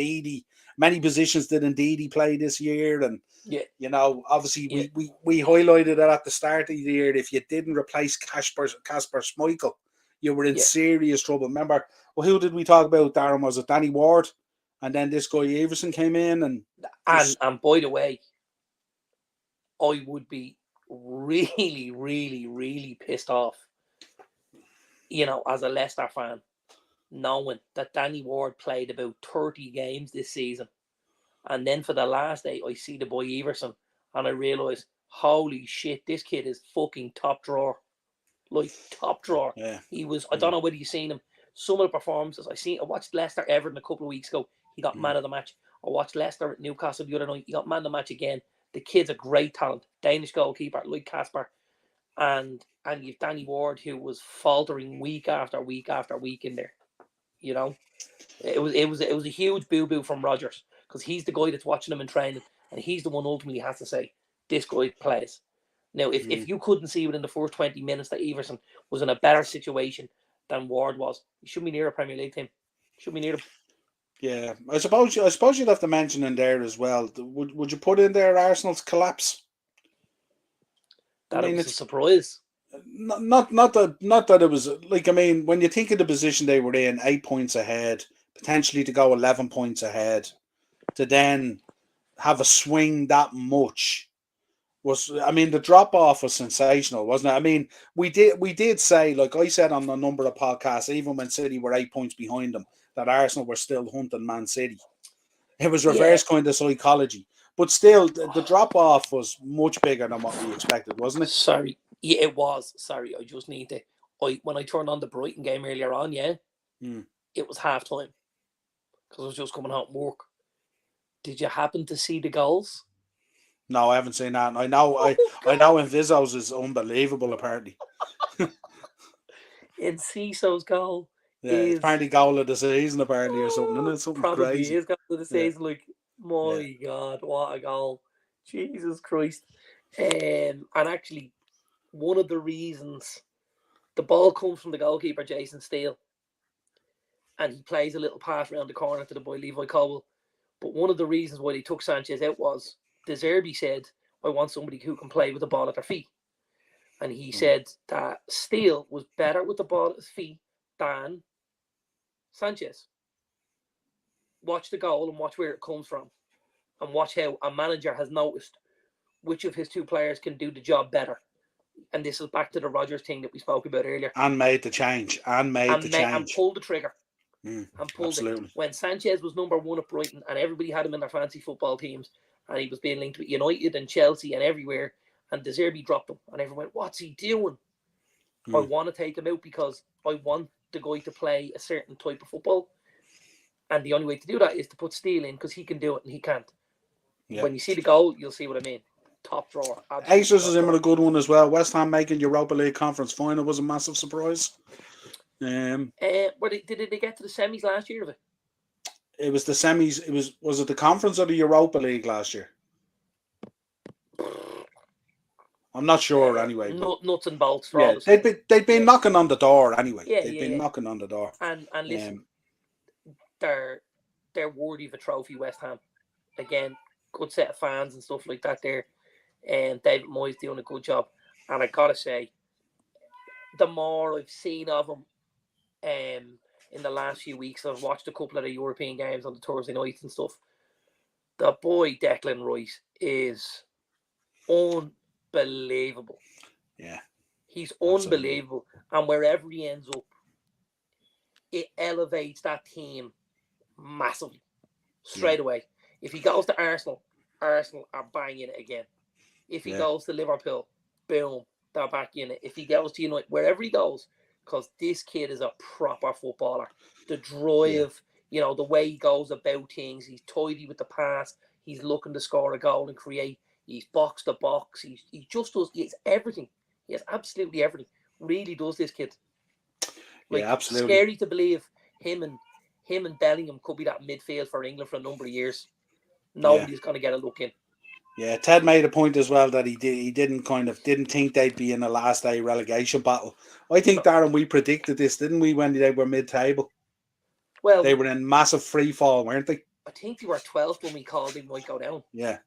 many positions did Ndidi play this year, and obviously we highlighted it at the start of the year. If you didn't replace Kasper Schmeichel, you were in serious trouble. Remember, who did we talk about, Darren? Was it Danny Ward? And then this guy Everson came in, and by the way, I would be really, really, really pissed off, as a Leicester fan, knowing that Danny Ward played about 30 games this season. And then for the last day, I see the boy Everson, and I realise, holy shit, this kid is fucking top drawer. Like, top drawer. Yeah. He was, I don't know whether you've seen him. Some of the performances, I watched Leicester Everton a couple of weeks ago. He got man of the match. I watched Leicester at Newcastle the other night. He got man of the match again. The kid's a great talent. Danish goalkeeper, like Kasper. And you've Danny Ward, who was faltering week after week after week in there. It was a huge boo-boo from Rodgers, because he's the guy that's watching him in training, and he's the one ultimately has to say, this guy plays. Now, if you couldn't see within the first 20 minutes that Everson was in a better situation than Ward was, he shouldn't be near a Premier League team. Shouldn't be near him. Yeah, I suppose you'd have to mention in there as well. Would you put in there Arsenal's collapse? That was a surprise. Not that it was like, when you think of the position they were in, 8 points ahead, potentially to go 11 points ahead, to then have a swing that much the drop off was sensational, wasn't it? We did say, like I said on a number of podcasts, even when City were 8 points behind them, that Arsenal were still hunting Man City. It was reverse kind of psychology, but still the drop off was much bigger than what we expected, wasn't it? Sorry. Yeah, it was. Sorry, I just need to. When I turned on the Brighton game earlier on, it was half time because I was just coming home from work. Did you happen to see the goals? No, I haven't seen that. I know Enviso's is unbelievable. Apparently, Enciso's goal. It's apparently goal of the season. Apparently, or something. Isn't it? Something probably crazy. Is goal of the season. Like, my God, what a goal! Jesus Christ! And actually, one of the reasons the ball comes from the goalkeeper, Jason Steele. and he plays a little pass around the corner to the boy Levi Colwill. But one of the reasons why they took Sanchez out was De Zerbi said, I want somebody who can play with the ball at their feet. And he said that Steele was better with the ball at his feet than Sanchez. Watch the goal and watch where it comes from. And watch how a manager has noticed which of his two players can do the job better. And this is back to the Rodgers thing that we spoke about earlier. And made the change. And pulled the trigger. And pulled absolutely. it. When Sanchez was number one at Brighton and everybody had him in their fancy football teams and he was being linked with United and Chelsea and everywhere, and De Zerbi dropped him and everyone went, what's he doing? I want to take him out because I want the guy to play a certain type of football. And the only way to do that is to put Steele in because he can do it and he can't. Yeah. When you see the goal, you'll see what I mean. Top drawer. Aces is in with a good one as well. West Ham making Europa League conference final was a massive surprise. Did they get to the semis last year? It was the semis. Was it the conference or the Europa League last year? I'm not sure anyway. Nuts and bolts. For all they'd been knocking on the door anyway. They'd been knocking on the door. And listen, they're worthy of a trophy. West Ham, again, good set of fans and stuff like that there. And David Moyes doing a good job. And I gotta say, the more I've seen of him in the last few weeks, I've watched a couple of the European games on the Thursday nights and stuff. The boy Declan Rice is unbelievable. Yeah. He's unbelievable. Absolutely. And wherever he ends up, it elevates that team massively. Straight away. If he goes to Arsenal are banging it again. If he goes to Liverpool, boom, they're back in it. If he goes to United, wherever he goes, because this kid is a proper footballer. The drive, the way he goes about things, he's tidy with the pass, he's looking to score a goal and create, he's box to box, he just does, he has everything. He has absolutely everything. Really does, this kid. Absolutely. Scary to believe him and Bellingham could be that midfield for England for a number of years. Nobody's going to get a look in. Yeah, Ted made a point as well that he didn't think they'd be in a last day relegation battle. I think, Darren, we predicted this, didn't we, when they were mid-table? Well, they were in massive free fall, weren't they? I think they were 12th when we called they might go down. Yeah.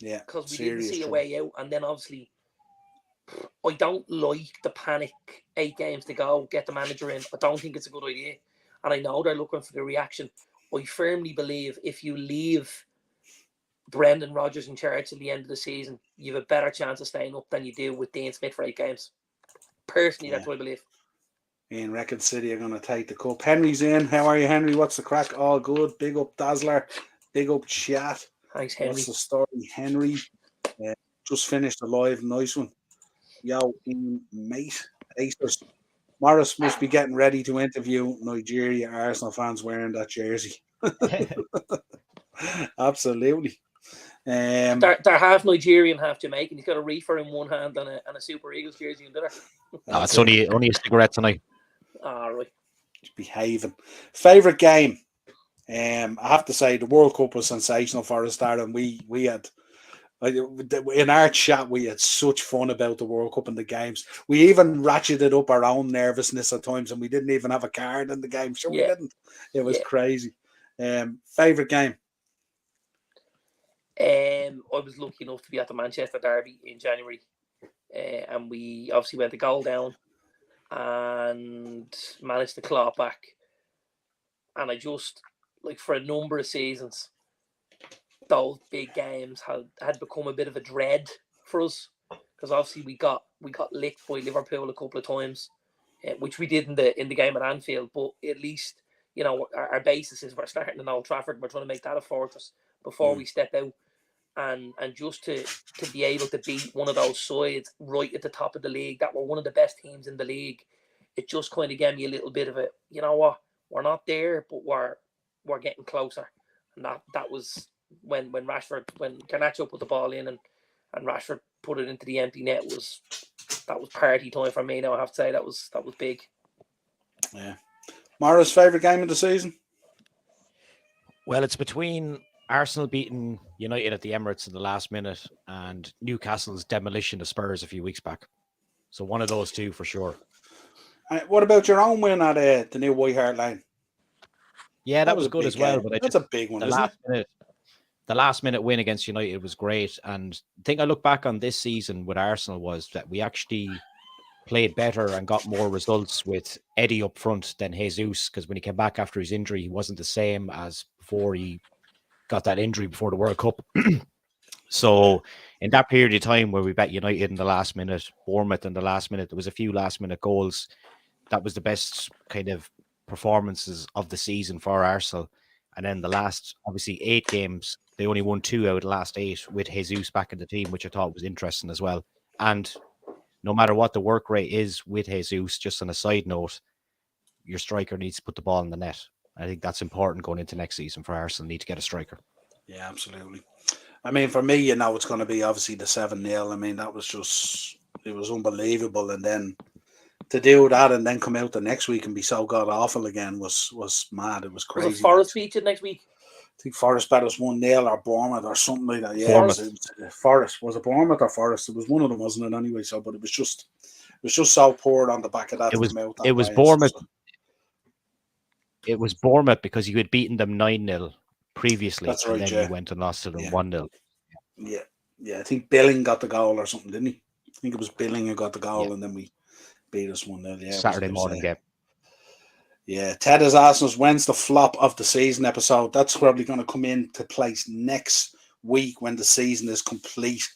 Because we didn't see a way out, and then obviously, I don't like the panic. 8 games to go, get the manager in. I don't think it's a good idea, and I know they're looking for the reaction. I firmly believe if you leave Brendan Rodgers in charge at the end of the season, you have a better chance of staying up than you do with Dean Smith for 8 games. Personally, that's what I believe. Ian Reckon City are going to take the cup. Henry's in. How are you, Henry? What's the crack? All good. Big up, Dazzler. Big up, chat. Thanks, Henry. What's the story, Henry? Just finished a live. Nice one. Yo, mate. Acers. Morris must be getting ready to interview Nigeria Arsenal fans wearing that jersey. Absolutely. They're half Nigerian, half Jamaican. He's got a reefer in one hand and a Super Eagles jersey in the other. No, it's only a cigarette tonight. Right. Behaving. Favorite game? I have to say the World Cup was sensational for us, Darren. We had in our chat we had such fun about the World Cup and the games. We even ratcheted up our own nervousness at times, and we didn't even have a card in the game. Sure, we didn't. It was crazy. Favorite game? I was lucky enough to be at the Manchester Derby in January, and we obviously went a goal down and managed to claw back. And I just, for a number of seasons, those big games had become a bit of a dread for us, because obviously we got licked by Liverpool a couple of times, which we did in the game at Anfield. But at least our basis is we're starting in Old Trafford. We're trying to make that a fortress before we step out. And just to be able to beat one of those sides right at the top of the league that were one of the best teams in the league, it just kind of gave me a little bit of a, you know what, we're not there, but we're getting closer. And that was when Garnacho put the ball in and Rashford put it into the empty net, that was party time for me. Now I have to say that was big. Yeah. Mara's favourite game of the season? Well, it's between Arsenal beating United at the Emirates in the last minute and Newcastle's demolition of Spurs a few weeks back. So one of those two for sure. What about your own win at the new White Hart Lane? Yeah, that was good as well. But that's a big one, isn't it? The last minute win against United was great. And the thing I look back on this season with Arsenal was that we actually played better and got more results with Eddie up front than Jesus, because when he came back after his injury, he wasn't the same as before he got that injury before the World Cup. So in that period of time where we bet United in the last minute, Bournemouth in the last minute, there was a few last minute goals. That was the best kind of performances of the season for Arsenal. And then the last, obviously, 8 games, they only won 2 out of the last 8 with Jesus back in the team, which I thought was interesting as well. And no matter what the work rate is with Jesus, just on a side note, your striker needs to put the ball in the net. I think that's important going into next season for Arsenal. Need to get a striker. Yeah, absolutely. I mean, for me, it's going to be obviously the 7-0. I mean, that was just, it was unbelievable. And then to do that and then come out the next week and be so god awful again was mad. It was crazy. Was Forest featured next week? I think Forest bet us 1-0 or Bournemouth or something like that. Yeah, it was Forest. Was it Bournemouth or Forest? It was one of them, wasn't it? Anyway, so but it was just so poor on the back of that. It was Bournemouth. It was Bournemouth because you had beaten them 9-0 previously. That's right, and then you went and lost to them 1-0. Yeah. I think Billing got the goal or something, didn't he? I think it was Billing who got the goal, and then we beat us 1-0. Yeah, Saturday morning game. Yeah, Ted has asked us when's the flop of the season episode. That's probably going to come into place next week when the season is complete.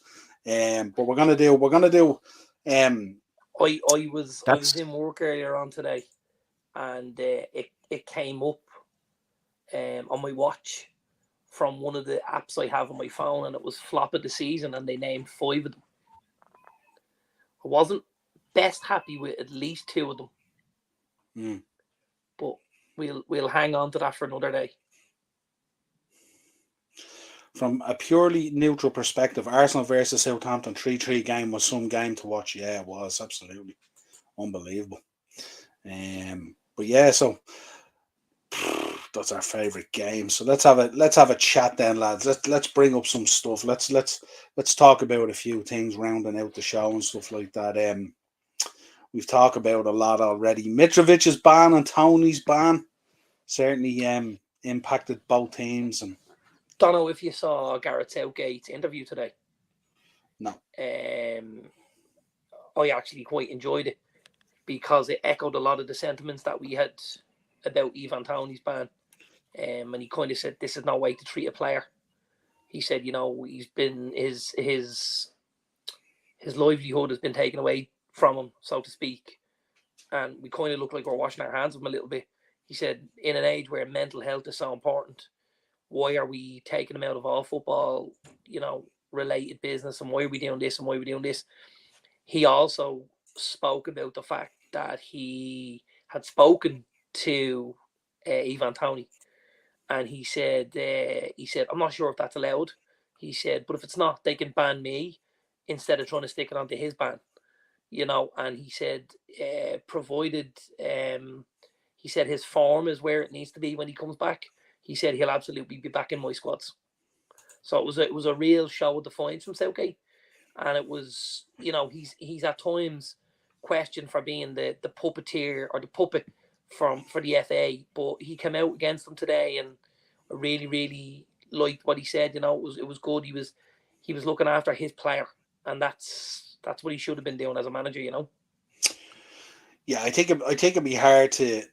But we're gonna do. I was in work earlier on today, and it came up on my watch from one of the apps I have on my phone, and it was flop of the season, and they named 5 of them. I wasn't best happy with at least 2 of them. But we'll hang on to that for another day. From a purely neutral perspective, Arsenal versus Southampton 3-3 game was some game to watch. Yeah, it was absolutely unbelievable. But yeah, so that's our favourite game. So let's have a chat then, lads. Let's bring up some stuff. Let's talk about a few things rounding out the show and stuff like that. We've talked about a lot already. Mitrovic's ban and Tony's ban certainly impacted both teams. And don't know if you saw Gareth Southgate's interview today. No. I actually quite enjoyed it because it echoed a lot of the sentiments that we had about Ivan Toney's ban. And he kind of said, this is no way to treat a player. He said, he's been his livelihood has been taken away from him, so to speak. And we kind of look like we're washing our hands of him a little bit. He said, in an age where mental health is so important, why are we taking him out of all football, related business, and why are we doing this and why are we doing this? He also spoke about the fact that he had spoken to Ivan Toney, and he said, I'm not sure if that's allowed. He said, but if it's not, they can ban me instead of trying to stick it onto his ban, and he said, provided, he said his form is where it needs to be when he comes back. He said he'll absolutely be back in my squads. So it was a real show of defiance from Southgate, and it was, he's at times questioned for being the puppeteer or the puppet for the FA, but he came out against them today, and I really, really liked what he said. It was good. He was looking after his player, and that's what he should have been doing as a manager. Yeah, I think it'd be hard to.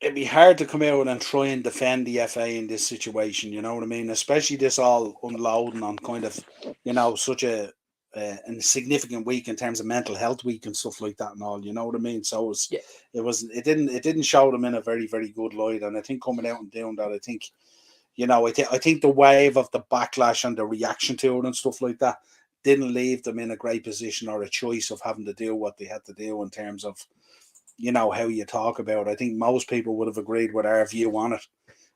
It'd be hard to come out and try and defend the FA in this situation, you know what I mean? Especially this all unloading on kind of, such a significant week in terms of mental health week and stuff like that and all, you know what I mean? So it didn't show them in a very, very good light. And I think coming out and doing that, I think, I think the wave of the backlash and the reaction to it and stuff like that didn't leave them in a great position or a choice of having to do what they had to do in terms of, how you talk about it. I think most people would have agreed with our view on it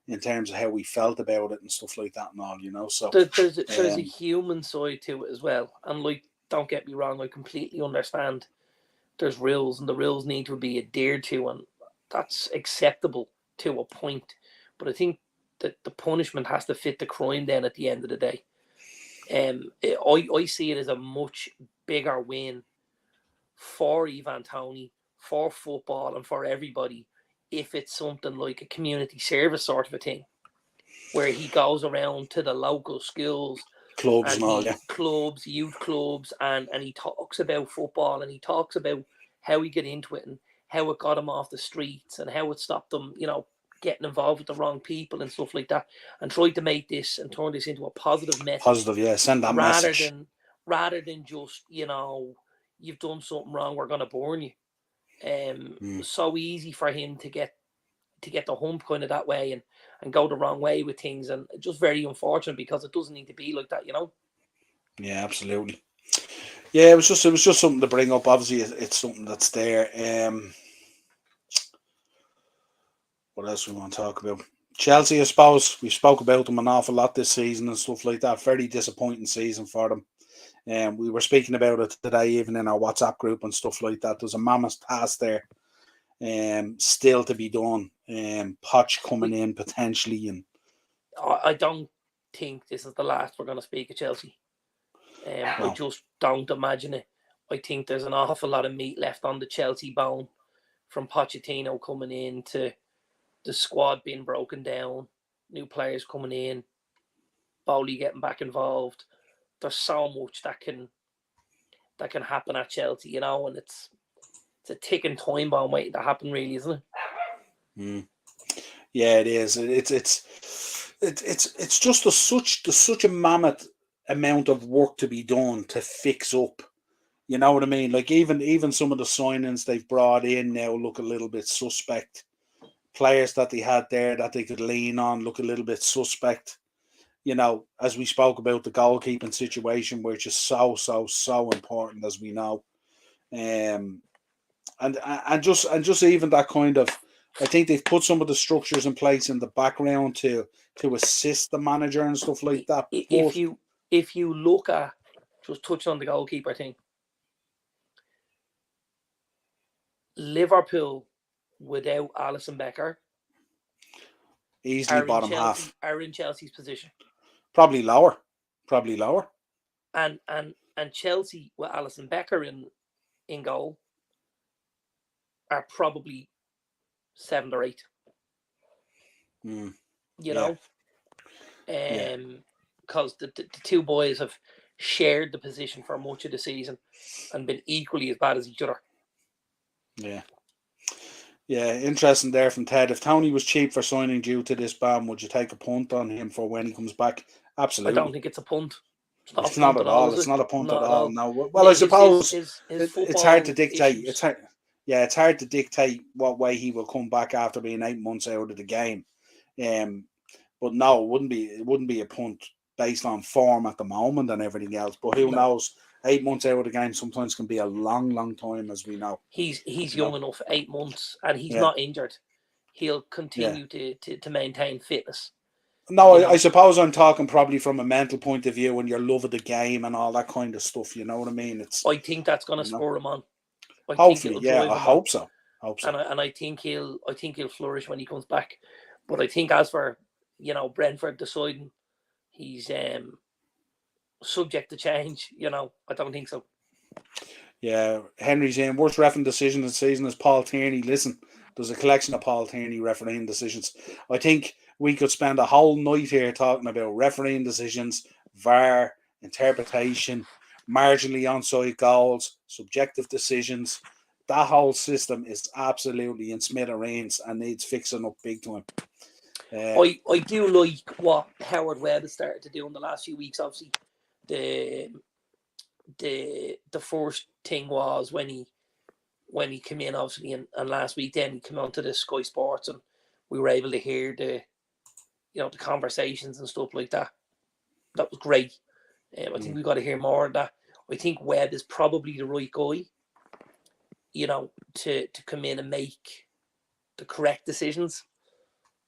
in terms of how we felt about it and stuff like that and all, so there's a human side to it as well. And don't get me wrong, I completely understand there's rules and the rules need to be adhered to, and that's acceptable to a point. But I think that the punishment has to fit the crime then at the end of the day. I see it as a much bigger win for Ivan Toney, for football, and for everybody if it's something like a community service sort of a thing, where he goes around to the local schools, clubs and all, clubs, youth clubs, and he talks about football, and he talks about how he got into it and how it got him off the streets and how it stopped him, getting involved with the wrong people and stuff like that, and tried to make this and turn this into a positive message. Positive, yeah, send that message. Rather than just, you've done something wrong, we're going to burn you. So easy for him to get the hump kind of that way and go the wrong way with things, and just very unfortunate because it doesn't need to be like that, Yeah, absolutely. Yeah, it was just something to bring up. Obviously, it's something that's there. What else we want to talk about? Chelsea, I suppose we spoke about them an awful lot this season and stuff like that. Very disappointing season for them. We were speaking about it today, even in our WhatsApp group and stuff like that. There's a mammoth task there, still to be done. Poch coming in potentially, and I don't think this is the last we're going to speak of Chelsea. I just don't imagine it. I think there's an awful lot of meat left on the Chelsea bone, from Pochettino coming in to the squad being broken down, new players coming in, Bowley getting back involved. There's so much that can happen at Chelsea, and it's a ticking time bomb waiting to happen, really, isn't it? Yeah, it is. It's just such a mammoth amount of work to be done to fix up. You know what I mean? Like even some of the signings they've brought in now look a little bit suspect. Players that they had there that they could lean on look a little bit suspect. As we spoke about the goalkeeping situation, which is so important, as we know. And just even that kind of, I think they've put some of the structures in place in the background to assist the manager and stuff like that. If you look at, just touching on the goalkeeper thing, Liverpool without Alisson Becker easily bottom half are in Chelsea's position. Probably lower. And Chelsea with Alisson Becker in goal are probably 7th or 8th. Because the two boys have shared the position for much of the season and been equally as bad as each other. Yeah, interesting there from Ted. If Tony was cheap for signing due to this ban, would you take a punt on him for when he comes back? Absolutely. I don't think it's a punt. It's not at all. It's not a punt at all. No. Well, I suppose it's hard to dictate. It's hard to dictate what way he will come back after being 8 months out of the game. But no, it wouldn't be a punt based on form at the moment and everything else. But who knows? 8 months out of the game sometimes can be a long time, as we know. He's young enough, 8 months, and he's not injured. He'll continue to maintain fitness. No, I suppose I'm talking probably from a mental point of view and your love of the game and all that kind of stuff. You know what I mean? I think that's going to spur him on. Hopefully, I hope so. And I think he'll flourish when he comes back. But I think as for Brentford deciding he's subject to change, I don't think so. Yeah, Henry's in. Worst refereeing decision of the season is Paul Tierney. Listen, there's a collection of Paul Tierney refereeing decisions. I think we could spend a whole night here talking about refereeing decisions, VAR, interpretation, marginally onside goals, subjective decisions. That whole system is absolutely in smithereens and needs fixing up big time. I do like what Howard Webb has started to do in the last few weeks. Obviously, the first thing was when he came in, obviously, and last week then he came onto the Sky Sports and we were able to hear the conversations and stuff like that. That was great. I think we've got to hear more of that. I think Webb is probably the right guy, to come in and make the correct decisions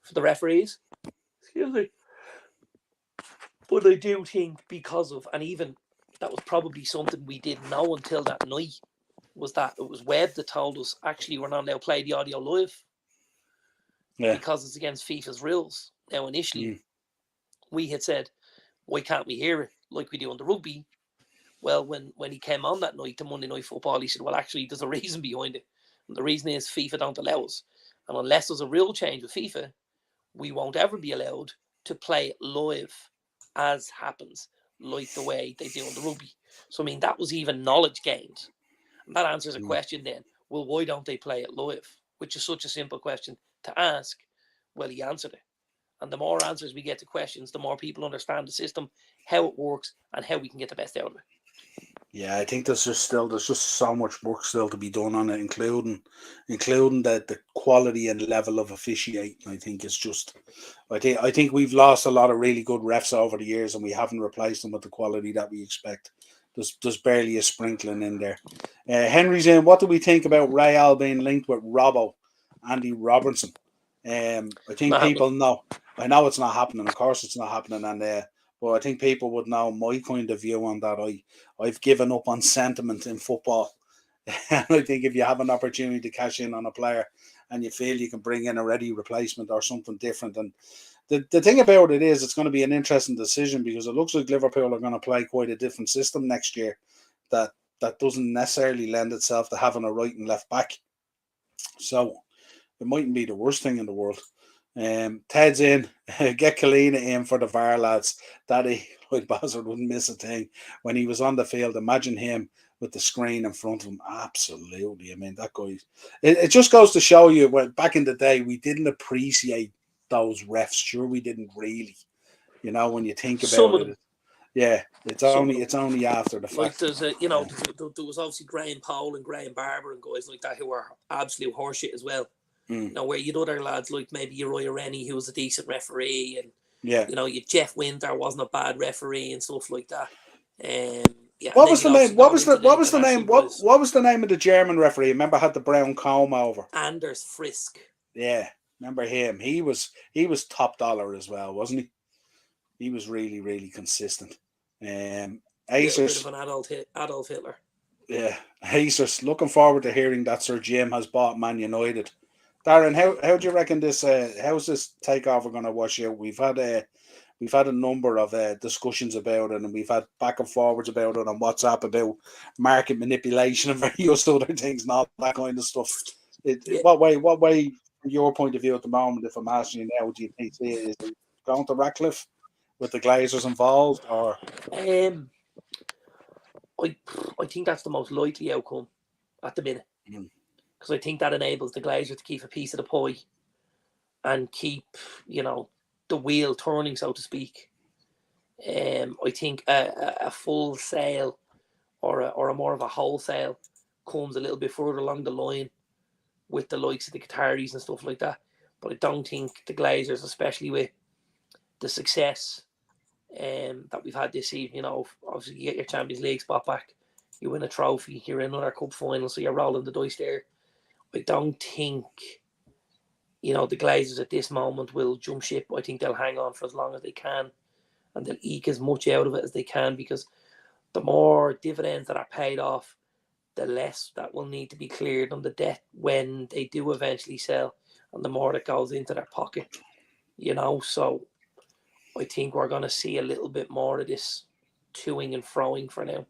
for the referees. Excuse me. But I do think because of, and even that was probably something we didn't know until that night, was that it was Webb that told us, actually, we're not allowed to play the audio live because it's against FIFA's rules. Now, initially, we had said, why can't we hear it like we do on the rugby? Well, when he came on that night to Monday Night Football, he said, well, actually, there's a reason behind it. And the reason is FIFA don't allow us. And unless there's a rule change with FIFA, we won't ever be allowed to play live as happens, like the way they do in the rugby. So, I mean, that was even knowledge gained. And that answers a question then. Well, why don't they play it live? Which is such a simple question to ask. Well, he answered it. And the more answers we get to questions, the more people understand the system, how it works, and how we can get the best out of it. Yeah, I think there's just so much work still to be done on it, including the quality and level of officiating. I think it's just, I think we've lost a lot of really good refs over the years, and we haven't replaced them with the quality that we expect. There's barely a sprinkling in there. Henry's in. What do we think about Real being linked with Andy Robertson? I think Not people know. I know it's not happening. Of course, it's not happening, but I think people would know my point of view on that. I've given up on sentiment in football. And I think if you have an opportunity to cash in on a player and you feel you can bring in a ready replacement or something different, and the thing about it is it's going to be an interesting decision, because it looks like Liverpool are going to play quite a different system next year that doesn't necessarily lend itself to having a right and left back. So it mightn't be the worst thing in the world. Ted's in. Get Kalina in for the VAR, lads. Daddy Lloyd Bassard wouldn't miss a thing when he was on the field. Imagine him with the screen in front of him. Absolutely. I mean, that guy. It just goes to show you, when back in the day we didn't appreciate those refs. Sure, we didn't really. You know, when you think about it. Yeah, it's only after the fact. Like there's a, you know, there was obviously Graham Powell and Graham Barber and guys like that who were absolute horseshit as well. You know, where you'd other lads like maybe Uriah Rennie, who was a decent referee, and you know, you Jeff Winter wasn't a bad referee and stuff like that. Yeah. What was the name? What was the name? What was the name of the German referee? Remember, had the brown comb over? Anders Frisk. Yeah, remember him? He was top dollar as well, wasn't he? He was really, really consistent. Acers, bit of an Adolf Hitler. Yeah, Acers. Looking forward to hearing that Sir Jim has bought Man United. Darren, how do you reckon this? How's this takeover going to wash out? We've had a number of discussions about it, and we've had back and forwards about it on WhatsApp about market manipulation and various other things, and all that kind of stuff. What way, from your point of view at the moment, if I'm asking you now, do you think is it going to Ratcliffe with the Glazers involved, or? I think that's the most likely outcome at the minute. Because I think that enables the Glazers to keep a piece of the pie and keep, you know, the wheel turning, so to speak. I think a full sale or a more of a wholesale comes a little bit further along the line with the likes of the Qataris and stuff like that. But I don't think the Glazers, especially with the success that we've had this season, you know, obviously you get your Champions League spot back, you win a trophy, you're in another cup final, so you're rolling the dice there. I don't think, you know, the Glazers at this moment will jump ship. I think they'll hang on for as long as they can, and they'll eke as much out of it as they can, because the more dividends that are paid off, the less that will need to be cleared on the debt when they do eventually sell, and the more that goes into their pocket, you know. So I think we're going to see a little bit more of this toing and froing for now.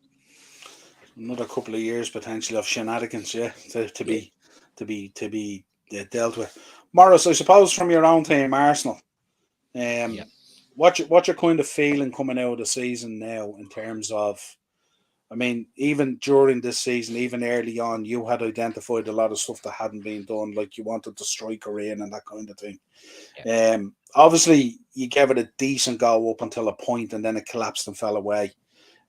Another couple of years potentially of shenanigans, to be dealt with. Morris, I suppose from your own team, Arsenal. What's your kind of feeling coming out of the season now in terms of? I mean, even during this season, even early on, you had identified a lot of stuff that hadn't been done, like you wanted the striker in and that kind of thing. Obviously, you gave it a decent go up until a point, and then it collapsed and fell away.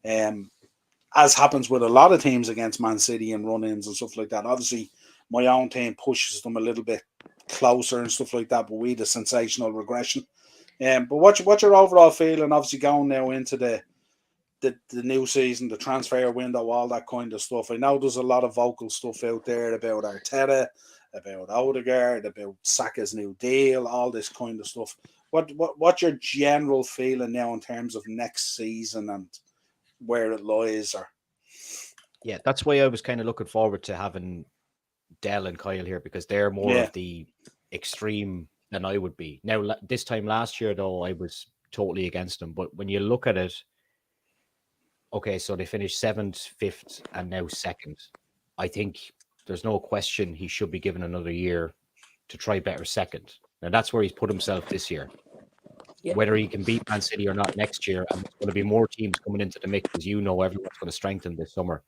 As happens with a lot of teams against Man City and run-ins and stuff like that. Obviously, my own team pushes them a little bit closer and stuff like that, but we had a sensational regression. But what's your overall feeling, obviously, going now into the new season, the transfer window, all that kind of stuff? I know there's a lot of vocal stuff out there about Arteta, about Odegaard, about Saka's new deal, all this kind of stuff. What's your general feeling now in terms of next season and where it lies? Or that's why I was kind of looking forward to having Dell and Kyle here, because they're more of the extreme than I would be. Now, this time last year, though, I was totally against them. But when you look at it, okay, so they finished 7th, 5th, and now 2nd. I think there's no question he should be given another year to try better second. Now that's where he's put himself this year. Yeah. Whether he can beat Man City or not next year, and there's going to be more teams coming into the mix, as you know, everyone's going to strengthen this summer.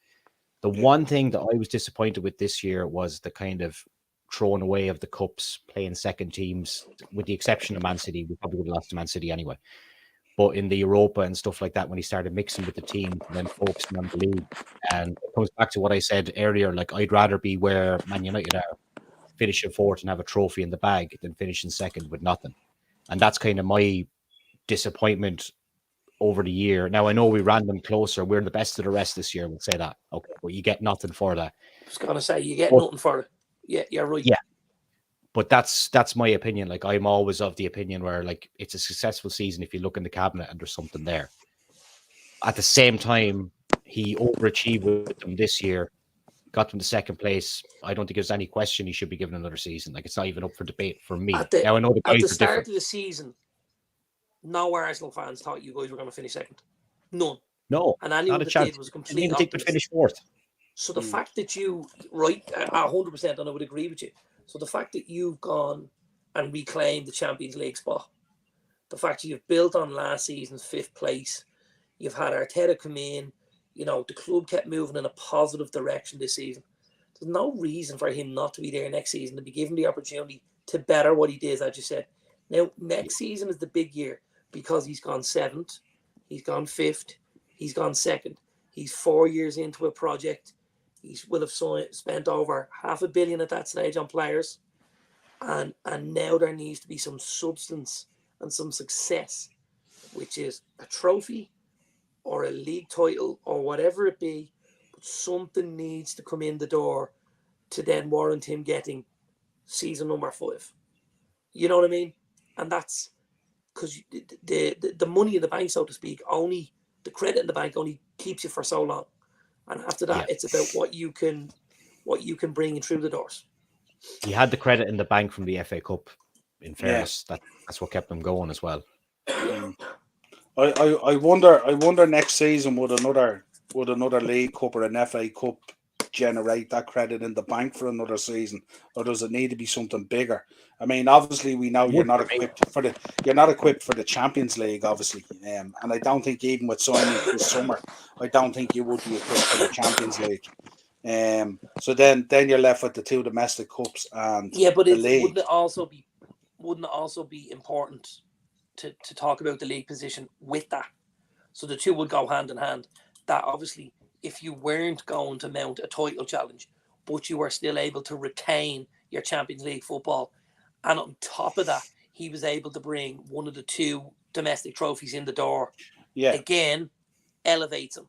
The one thing that I was disappointed with this year was the kind of throwing away of the cups, playing second teams, with the exception of Man City. We probably would have lost to Man City anyway. But in the Europa and stuff like that, when he started mixing with the team and then focusing on the league, and it comes back to what I said earlier, like I'd rather be where Man United are, finishing fourth and have a trophy in the bag, than finishing second with nothing. And that's kind of my disappointment over the year. Now, I know we ran them closer. We're the best of the rest this year. We'll say that. Okay, but you get nothing for that. I was going to say, you get nothing for it. Yeah, you're right. Yeah. But that's my opinion. Like, I'm always of the opinion where, like, it's a successful season if you look in the cabinet and there's something there. At the same time, he overachieved with them this year, got them to second place. I don't think there's any question he should be given another season. Like, it's not even up for debate for me. Now, I know the guys at the are start different. of the season, no Arsenal fans thought you guys were going to finish second. None. No, and anyone not a that chance. did was a I complete didn't even think we'd finish fourth. So the fact that you, right, 100%, and I would agree with you. So the fact that you've gone and reclaimed the Champions League spot, the fact that you've built on last season's 5th place, you've had Arteta come in, you know, the club kept moving in a positive direction this season. There's no reason for him not to be there next season, to be given the opportunity to better what he did, as you said. Now, next season is the big year because he's gone 7th, he's gone 5th, he's gone 2nd. He's 4 years into a project. He will have spent over $500 million at that stage on players. And now there needs to be some substance and some success, which is a trophy or a league title or whatever it be. But something needs to come in the door to then warrant him getting season number 5. You know what I mean? And that's because the money in the bank, so to speak, only the credit in the bank only keeps you for so long. And after that, it's about what you can bring in through the doors. He had the credit in the bank from the FA Cup. In fairness, that's what kept him going as well. I wonder next season would another League Cup or an FA Cup generate that credit in the bank for another season, or does it need to be something bigger? I mean, obviously we know you're not equipped for the Champions League, obviously, and I don't think even with signing this summer, I don't think you would be equipped for the Champions League. So then you're left with the 2 domestic cups and but the league. Wouldn't it also be important to talk about the league position with that? So the two would go hand in hand. That obviously, if you weren't going to mount a title challenge, but you were still able to retain your Champions League football, and on top of that, he was able to bring one of the 2 domestic trophies in the door. Yeah, again, elevates him.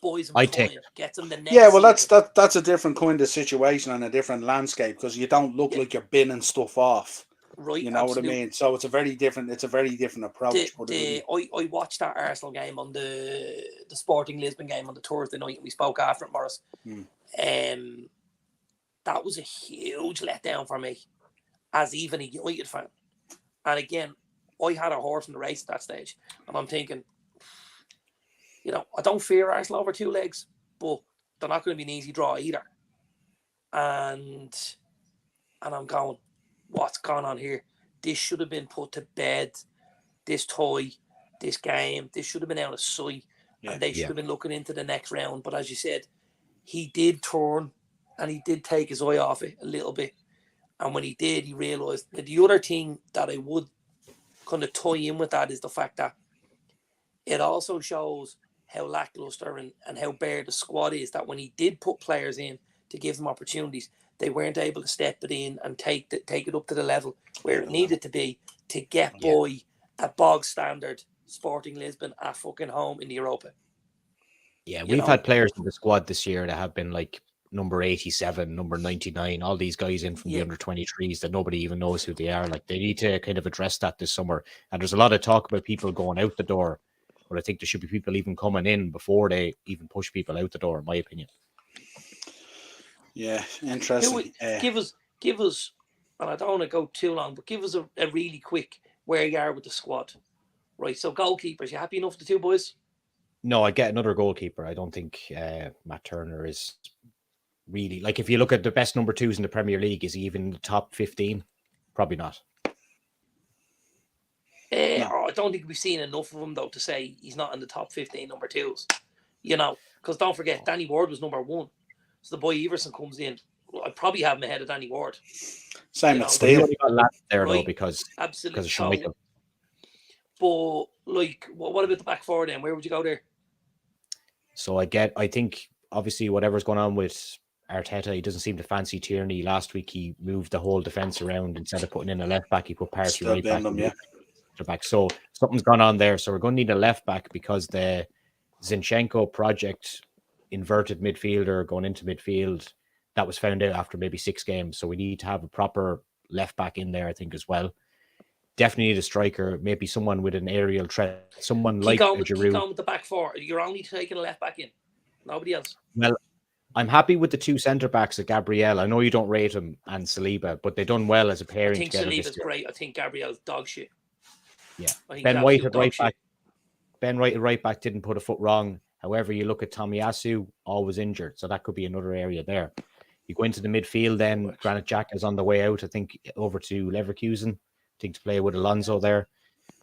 Boys, gets him the next. Yeah, well, that's a different kind of situation and a different landscape because you don't look like you're binning stuff off. Right, you know what I mean. So it's a very different approach. I watched that Arsenal game on the Sporting Lisbon game on the Thursday night, and we spoke after it, Morris. That was a huge letdown for me, as even a United fan. And again, I had a horse in the race at that stage, and I'm thinking, you know, I don't fear Arsenal over 2 legs, but they're not going to be an easy draw either. And I'm going, what's gone on here? This should have been put to bed. This toy, this game, this should have been out of sight. And they should have been looking into the next round. But as you said, he did turn and he did take his eye off it a little bit. And when he did, he realised that the other thing that I would kind of tie in with that is the fact that it also shows how lackluster and how bare the squad is, that when he did put players in to give them opportunities, they weren't able to step it in and take it up to the level where it needed to be to get by a bog standard Sporting Lisbon at fucking home in the Europa. Yeah, we've had players in the squad this year that have been like number 87, number 99, all these guys in from the under 23s that nobody even knows who they are. Like, they need to kind of address that this summer. And there's a lot of talk about people going out the door, but I think there should be people even coming in before they even push people out the door, in my opinion. Yeah, interesting. Give us, and I don't want to go too long, but give us a really quick where you are with the squad. Right, so goalkeepers, you happy enough with the 2 boys? No, I'd get another goalkeeper. I don't think Matt Turner is really, like, if you look at the best number 2s in the Premier League, is he even in the top 15? Probably not. I don't think we've seen enough of him, though, to say he's not in the top 15 number twos. Because don't forget, Danny Ward was number 1. So the boy Everson comes in. I'd probably have him ahead of Danny Ward. Same at Steele. He got lads there, though, because of Schmeichel. But, what about the back four then? Where would you go there? So I think, obviously, whatever's going on with Arteta, he doesn't seem to fancy Tierney. Last week, he moved the whole defence around. Instead of putting in a left back, he put Partey right back. So something's gone on there. So we're going to need a left back because the Zinchenko project, inverted midfielder going into midfield, that was found out after maybe 6 games. So we need to have a proper left back in there, I think, as well. Definitely need a striker, maybe someone with an aerial threat, someone like Giroud. Keep going with the back four. You're only taking a left back in. Nobody else. Well, I'm happy with the 2 centre backs at Gabriel. I know you don't rate him and Saliba, but they've done well as a pairing. I think Saliba's great. I think Gabriel's dog shit. Yeah. Ben White at right back. Ben White at right back didn't put a foot wrong. However, you look at Tomiyasu, always injured, so that could be another area there. You go into the midfield, then Granit Xhaka is on the way out, I think, over to Leverkusen. I think to play with Alonso there.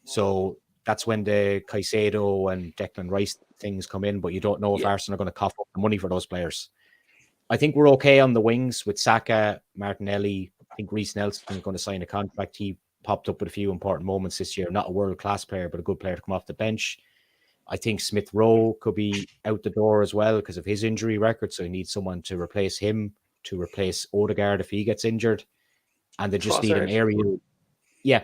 So that's when the Caicedo and Declan Rice things come in, but you don't know if Arsenal are going to cough up the money for those players. I think we're okay on the wings with Saka, Martinelli. I think Reece Nelson is going to sign a contract. He popped up with a few important moments this year. Not a world-class player, but a good player to come off the bench. I think Smith Rowe could be out the door as well because of his injury record. So you need someone to replace him, to replace Odegaard if he gets injured. And they just need an aerial... Yeah,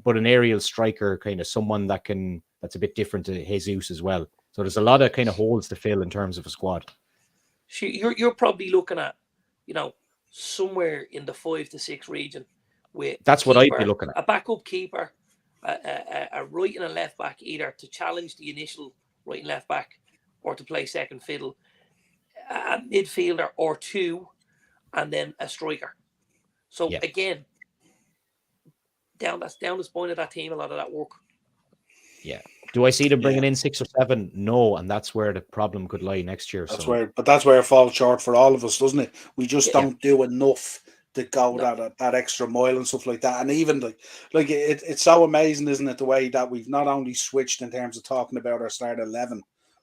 but an aerial striker, kind of someone that's a bit different to Jesus as well. So there's a lot of kind of holes to fill in terms of a squad. You're probably looking at, somewhere in the 5 to 6 region with that's what I'd be looking at. A backup keeper, a right and a left back, either to challenge the initial right and left back or to play second fiddle, a midfielder or 2, and then a striker. So again, down the spine of that team, a lot of that work. Yeah. Do I see them bringing in 6 or 7? No, and that's where the problem could lie next year. That's where it falls short for all of us, doesn't it? We just don't do enough to go that extra mile and stuff like that. And even it's so amazing, isn't it, the way that we've not only switched in terms of talking about our start 11,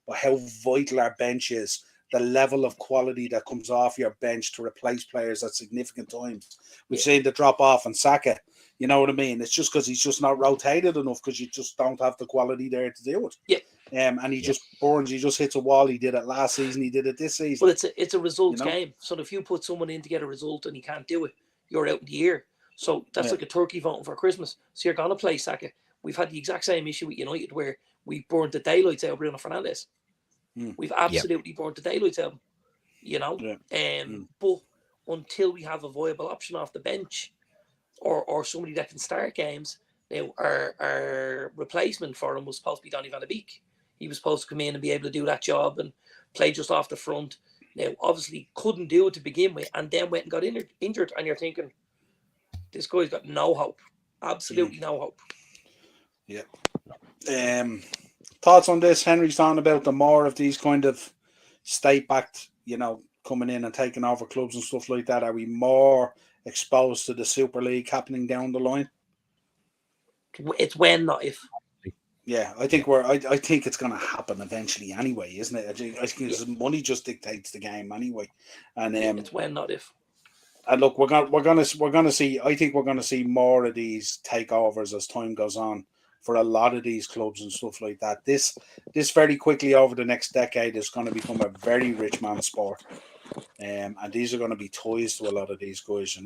but how vital our bench is. The level of quality that comes off your bench to replace players at significant times. We've seen the drop off on Saka. You know what I mean? It's just because he's just not rotated enough because you just don't have the quality there to do it. Yeah. And he just burns. He just hits a wall. He did it last season. He did it this season. Well, it's a results game. So if you put someone in to get a result and he can't do it, you're out in the year. So that's like a turkey voting for Christmas. So you're going to play Saka. We've had the exact same issue with United where we burned the daylights out of Bruno Fernandes. We've absolutely burned the daylights out of him. But until we have a viable option off the bench or somebody that can start games, now our replacement for him was supposed to be Donny van de Beek. He was supposed to come in and be able to do that job and play just off the front. Now, obviously, couldn't do it to begin with, and then went and got injured. And you're thinking, this guy's got no hope. Absolutely no hope. Yeah. Thoughts on this? Henry's talking about the more of these kind of state-backed, coming in and taking over clubs and stuff like that. Are we more exposed to the Super League happening down the line? It's when, not if. Yeah, I think I think it's going to happen eventually anyway, isn't it? I think money just dictates the game anyway, and it's when, not if. And look, we're gonna see. I think we're gonna see more of these takeovers as time goes on for a lot of these clubs and stuff like that. This very quickly over the next decade is going to become a very rich man's sport, and these are going to be toys to a lot of these guys,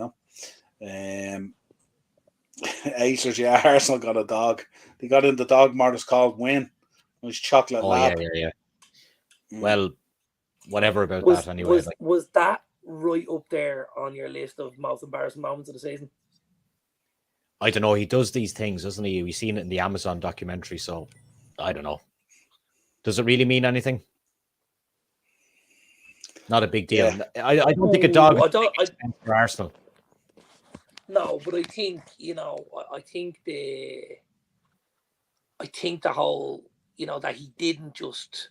Acers, Arsenal got a dog. They got in the dog mart. It's called Win. It was chocolate lab. Yeah. Well, whatever about that anyway. Was that right up there on your list of most embarrassing moments of the season? I don't know. He does these things, doesn't he? We've seen it in the Amazon documentary, so I don't know. Does it really mean anything? Not a big deal. Yeah. I don't think a dog is for Arsenal. No, but I think, I think the whole, that he didn't just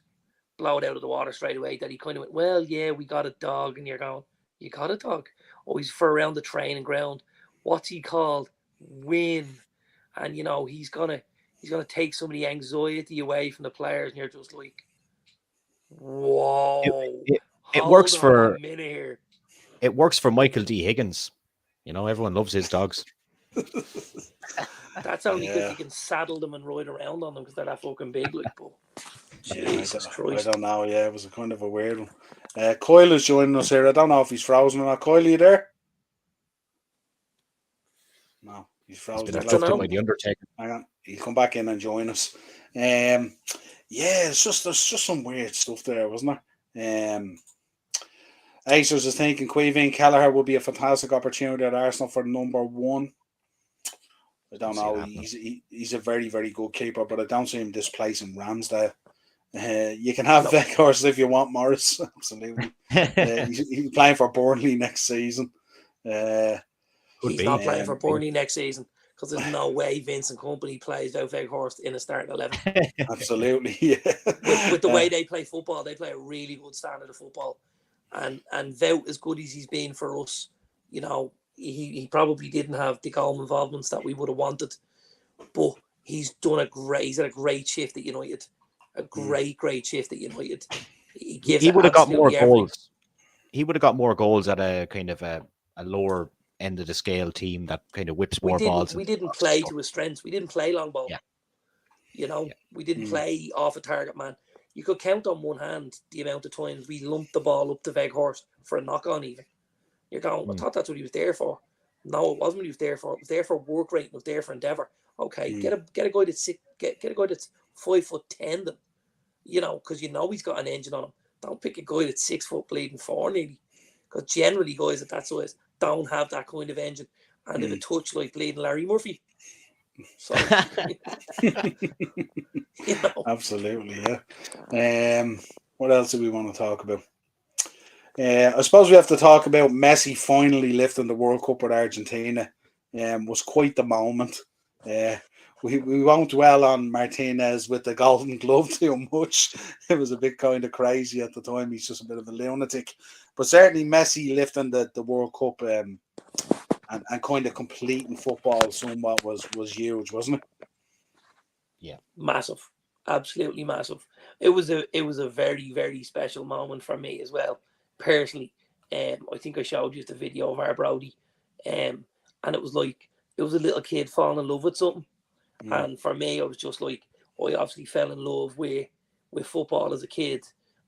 blow it out of the water straight away, that he kind of went, well, yeah, we got a dog, and you're going, you got a dog? Oh, he's for around the training ground. What's he called? win, and he's gonna take some of the anxiety away from the players, and you're just like, whoa, it works hold on for a minute here. It works for Michael D. Higgins. Everyone loves his dogs. That's only because you can saddle them and ride around on them because they're that fucking big, like. But Jesus Christ, I don't know. Yeah, it was a kind of a weird one. Coyle is joining us here. I don't know if he's frozen or not. Coyle, are you there? No, he's frozen. He's been abducted by the Undertaker. Hang on, he'll come back in and join us. Yeah, there's just some weird stuff there, wasn't there? Acers is thinking Queeveen Kelleher would be a fantastic opportunity at Arsenal for number 1. I don't know. He's a very, very good keeper, but I don't see him displacing Ramsdale. You can have Weghorst if you want, Morris. Absolutely. He's playing for Burnley next season. He's not playing for Burnley next season because there's no way Vincent Kompany plays out Weghorst in a starting 11. Absolutely, yeah. With the way they play football, they play a really good standard of football. And Wout, as good as he's been for us, he probably didn't have the goal involvements that we would have wanted. But he's had a great shift at United. A great shift at United. He would have got more goals. He would have got more goals at a kind of a lower end of the scale team that kind of whips more balls. We didn't play to his strengths. We didn't play long ball. Yeah. We didn't play off a target man. You could count on one hand the amount of times we lumped the ball up to Weghorst for a knock-on even. You're going, I thought that's what he was there for. No, it wasn't what he was there for. It was there for work rate. It was there for endeavour. Okay, get a guy that's get a guy that's 5'10" then, because he's got an engine on him. Don't pick a guy that's 6 foot bleeding 4 nearly, because generally guys at that size don't have that kind of engine and have a touch like bleeding Larry Murphy. So, Absolutely, yeah. What else do we want to talk about? I suppose we have to talk about Messi finally lifting the World Cup with Argentina. Was quite the moment. We won't dwell on Martinez with the Golden Glove too much. It was a bit kind of crazy at the time. He's just a bit of a lunatic. But certainly Messi lifting the World Cup and kind of completing football somewhat was huge, wasn't it? Yeah, massive, absolutely massive. It was a very, very special moment for me as well, personally. I think I showed you the video of our Brody, and it was like it was a little kid falling in love with something. And for me, I was just like, I obviously fell in love with football as a kid,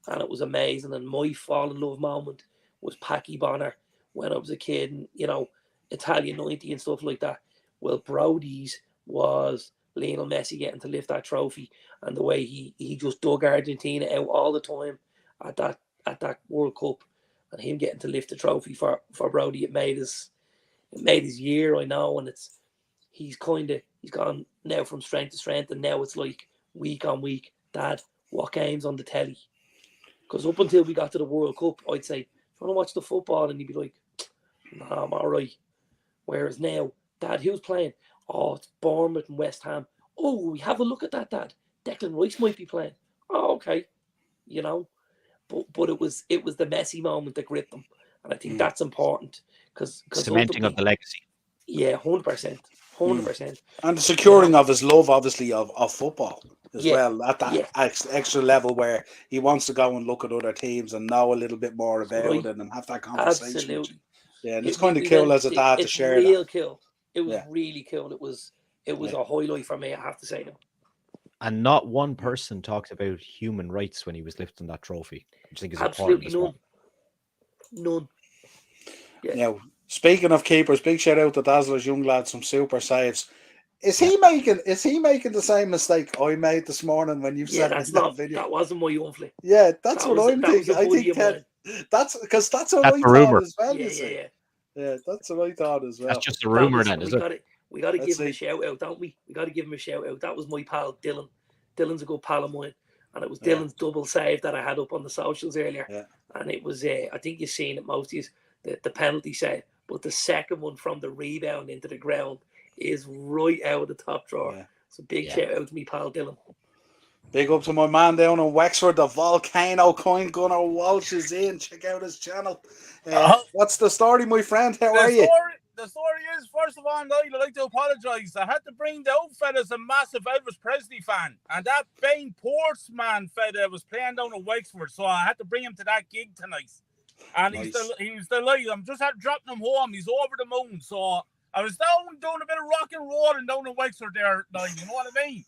and it was amazing. And my fall in love moment was Packie Bonner when I was a kid, and Italian 90 and stuff like that. Well, Brody's was Lionel Messi getting to lift that trophy, and the way he just dug Argentina out all the time at that World Cup, and him getting to lift the trophy for Brody, it made his year, I know. And he's gone now from strength to strength, and now it's like week on week, Dad, what game's on the telly? Because up until we got to the World Cup, I'd say, do you want to watch the football? And he'd be like, nah, I'm all right. Whereas now, Dad, who's playing? Oh, it's Bournemouth and West Ham. Oh, we have a look at that, Dad. Declan Rice might be playing. Oh, okay. But it was the Messi moment that gripped them, and I think that's important because cementing of the legacy. Yeah, 100%. And the securing of his love, obviously, of football as well, at that extra level where he wants to go and look at other teams and know a little bit more about it and have that conversation. Absolutely. Yeah, and it's kind of cool as a dad to share that. It's real cool. It was really cool. It was a highlight for me, I have to say now. And not one person talked about human rights when he was lifting that trophy, which I think is absolutely important as well. None. Yeah. Now, speaking of keepers, big shout out to Dazzler's young lad, some super saves. Is he making the same mistake I made this morning when you said that video? That wasn't my young flip. Yeah, that's what I'm thinking. I think that's because that's what I thought as well. Yeah, that's what I thought as well. That's just a rumor, then, is it? We got to give him a shout out, don't we? We got to give him a shout out. That was my pal Dylan. Dylan's a good pal of mine, and it was Dylan's double save that I had up on the socials earlier. Yeah. And it was, I think you've seen it most of the penalty save, but the second one from the rebound into the ground is right out of the top drawer. Yeah. So big shout out to me pal Dylan. Big up to my man down in Wexford, the Volcano Coin Gunner Walsh is in. Check out his channel. What's the story, my friend? How are you? the story is, first of all, Niall, I'd like to apologise. I had to bring the old fella's a massive Elvis Presley fan, and that Bain Portsman fella was playing down in Wexford, so I had to bring him to that gig tonight. And Nice. he's delighted. I'm just dropping him home. He's over the moon, so I was down doing a bit of rock and roll and down in Wexford there, Niall. You know what I mean?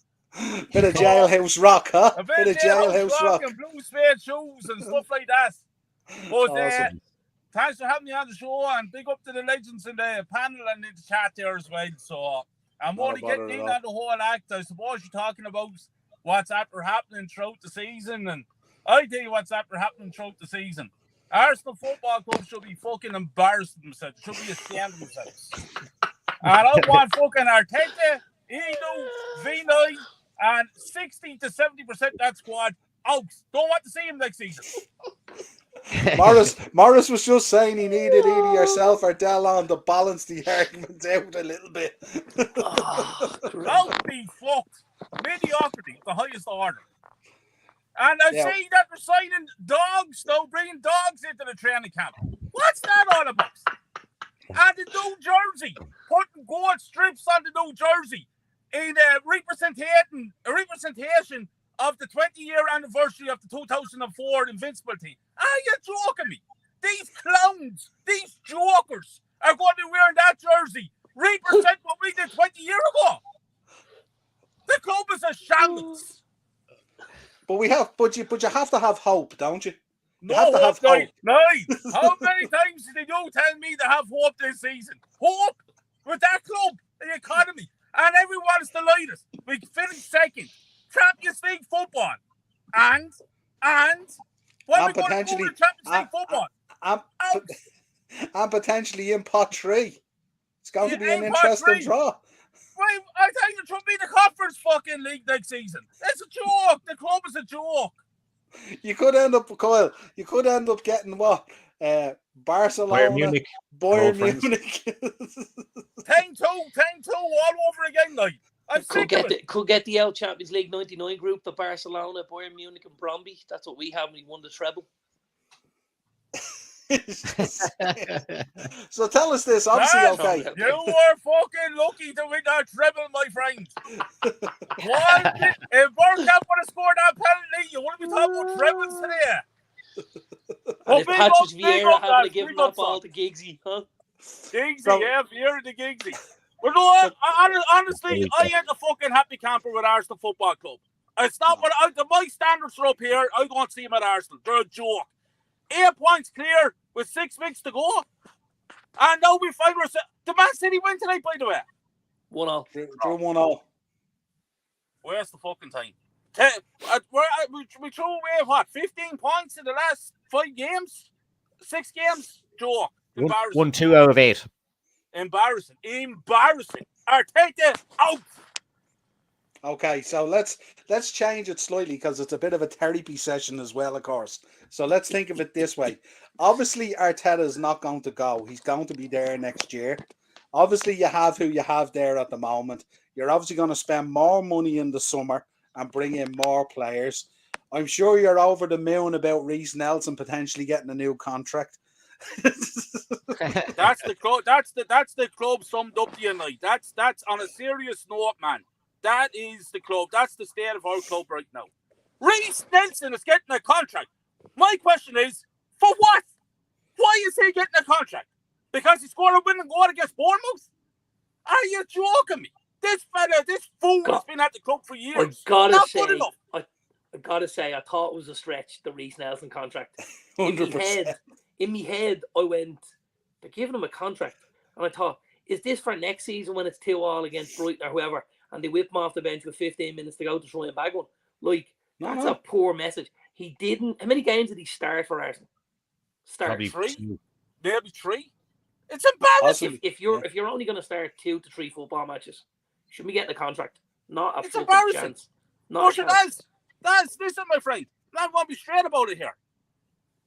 Bit of jailhouse rock, huh? A bit of jailhouse rock and blue suede shoes and stuff like that. But Awesome. thanks for having me on the show, and big up to the legends in the panel and in the chat there as well. So I'm Not a only bother getting at in all. on the whole act. I suppose you're talking about what's after happening throughout the season, and I tell you what's after happening throughout the season. Arsenal Football Club should be fucking embarrassed themselves. Should be ashamed of themselves. And I want fucking Arteta, Edu, V9, and 60 to 70% that squad out. Don't want to see him next season. Morris was just saying he needed either yourself or Dallon to balance the argument out a little bit. Don't be fucked. Mediocrity, the highest order. And I see that they're signing dogs, though, bringing dogs into the training camp. What's that all about? And the new jersey, putting gold strips on the new jersey in a representation of the 20-year anniversary of the 2004 Invincible team. Are you joking me? These clowns, these jokers are going to be wearing that jersey. Represent what we did 20 years ago. The club is a shambles. But you have to have hope, don't you? You No have to have hope. Nice. How many times did you tell me to have hope this season? Hope with that club, the economy, and everyone's delighted. We finished second. Champions League football. And when we go to Champions League football. And potentially in pot 3. It's going to be an interesting draw. Well, I think it should be the Conference fucking league next season. It's a joke. The club is a joke. You could end up, Kyle. You could end up getting what? Barcelona, Bayern Munich. 10-2 all over again, like. Could get the L Champions League 99 group, the Barcelona, Bayern Munich, and Bromby. That's what we have when we won the treble. So tell us this, obviously, okay. You were fucking lucky to win that treble, my friend. If Bergkamp would have scored that penalty, you wouldn't be talking about trebles today. And if Patrick Vieira having to give that ball to Giggsy, huh? Giggsy, Vieira to Giggsy. But no, honestly, I ain't a fucking happy camper with Arsenal Football Club. It's not what my standards are up here. I don't see them at Arsenal. They're a joke. 8 points clear with 6 weeks to go. And now we find ourselves. The Man City win tonight, by the way. 1-0. Drew 1-0. Where's the fucking time? We threw away, 15 points in the last 5 games? 6 games? Joke. Embarrassing. 1-2 out of 8. Embarrassing. Arteta out. Okay, so let's change it slightly because it's a bit of a therapy session as well, of course. So let's think of it this way. Obviously, Arteta is not going to go. He's going to be there next year. Obviously, you have who you have there at the moment. You're obviously going to spend more money in the summer and bring in more players. I'm sure you're over the moon about Reece Nelson potentially getting a new contract. That's the club. That's the club summed up the night. That's on a serious note, man. That is the club. That's the state of our club right now. Reece Nelson is getting a contract. My question is, for what? Why is he getting a contract? Because he scored a winning goal against Bournemouth? Are you joking me? This fella, this fool has been at the club for years. I gotta say, I thought it was a stretch, the Reece Nelson contract. 100%. In my head, I went, they're giving him a contract. And I thought, is this for next season when it's 2-2 against Brighton or whoever, and they whip him off the bench with 15 minutes to go to try and bag one? Like, that's a poor message. He didn't. How many games did he start for Arsenal? Probably 3? Maybe 3. It's embarrassing. If you're only going to start 2 to 3 football matches, you shouldn't be getting a contract. Not a fucking chance. Not a chance. Listen, my friend. I'm going to be straight about it here.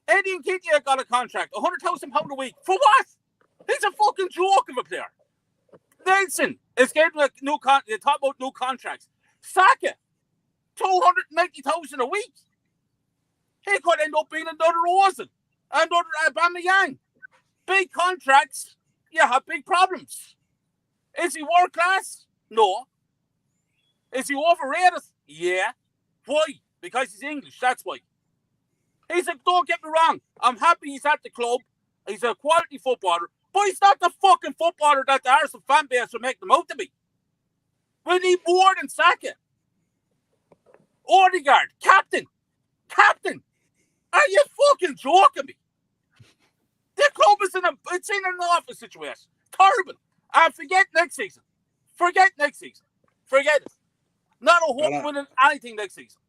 Eddie Nketiah got a contract, £100,000 a week. For what? He's a fucking joke of a player. Nelson is getting a new they talk about new contracts. Saka, $290,000 a week. He could end up being another Ozil, another Aubameyang. Big contracts, you have big problems. Is he world class? No. Is he overrated? Yeah. Why? Because he's English, that's why. Don't get me wrong, I'm happy he's at the club. He's a quality footballer, but he's not the fucking footballer that the Arsenal fan base will make them out to be. We need more than Saka. Odegaard, captain. Are you fucking joking me? The club is in an awful situation. Terrible. And forget next season. Forget it. Not a hope winning anything next season.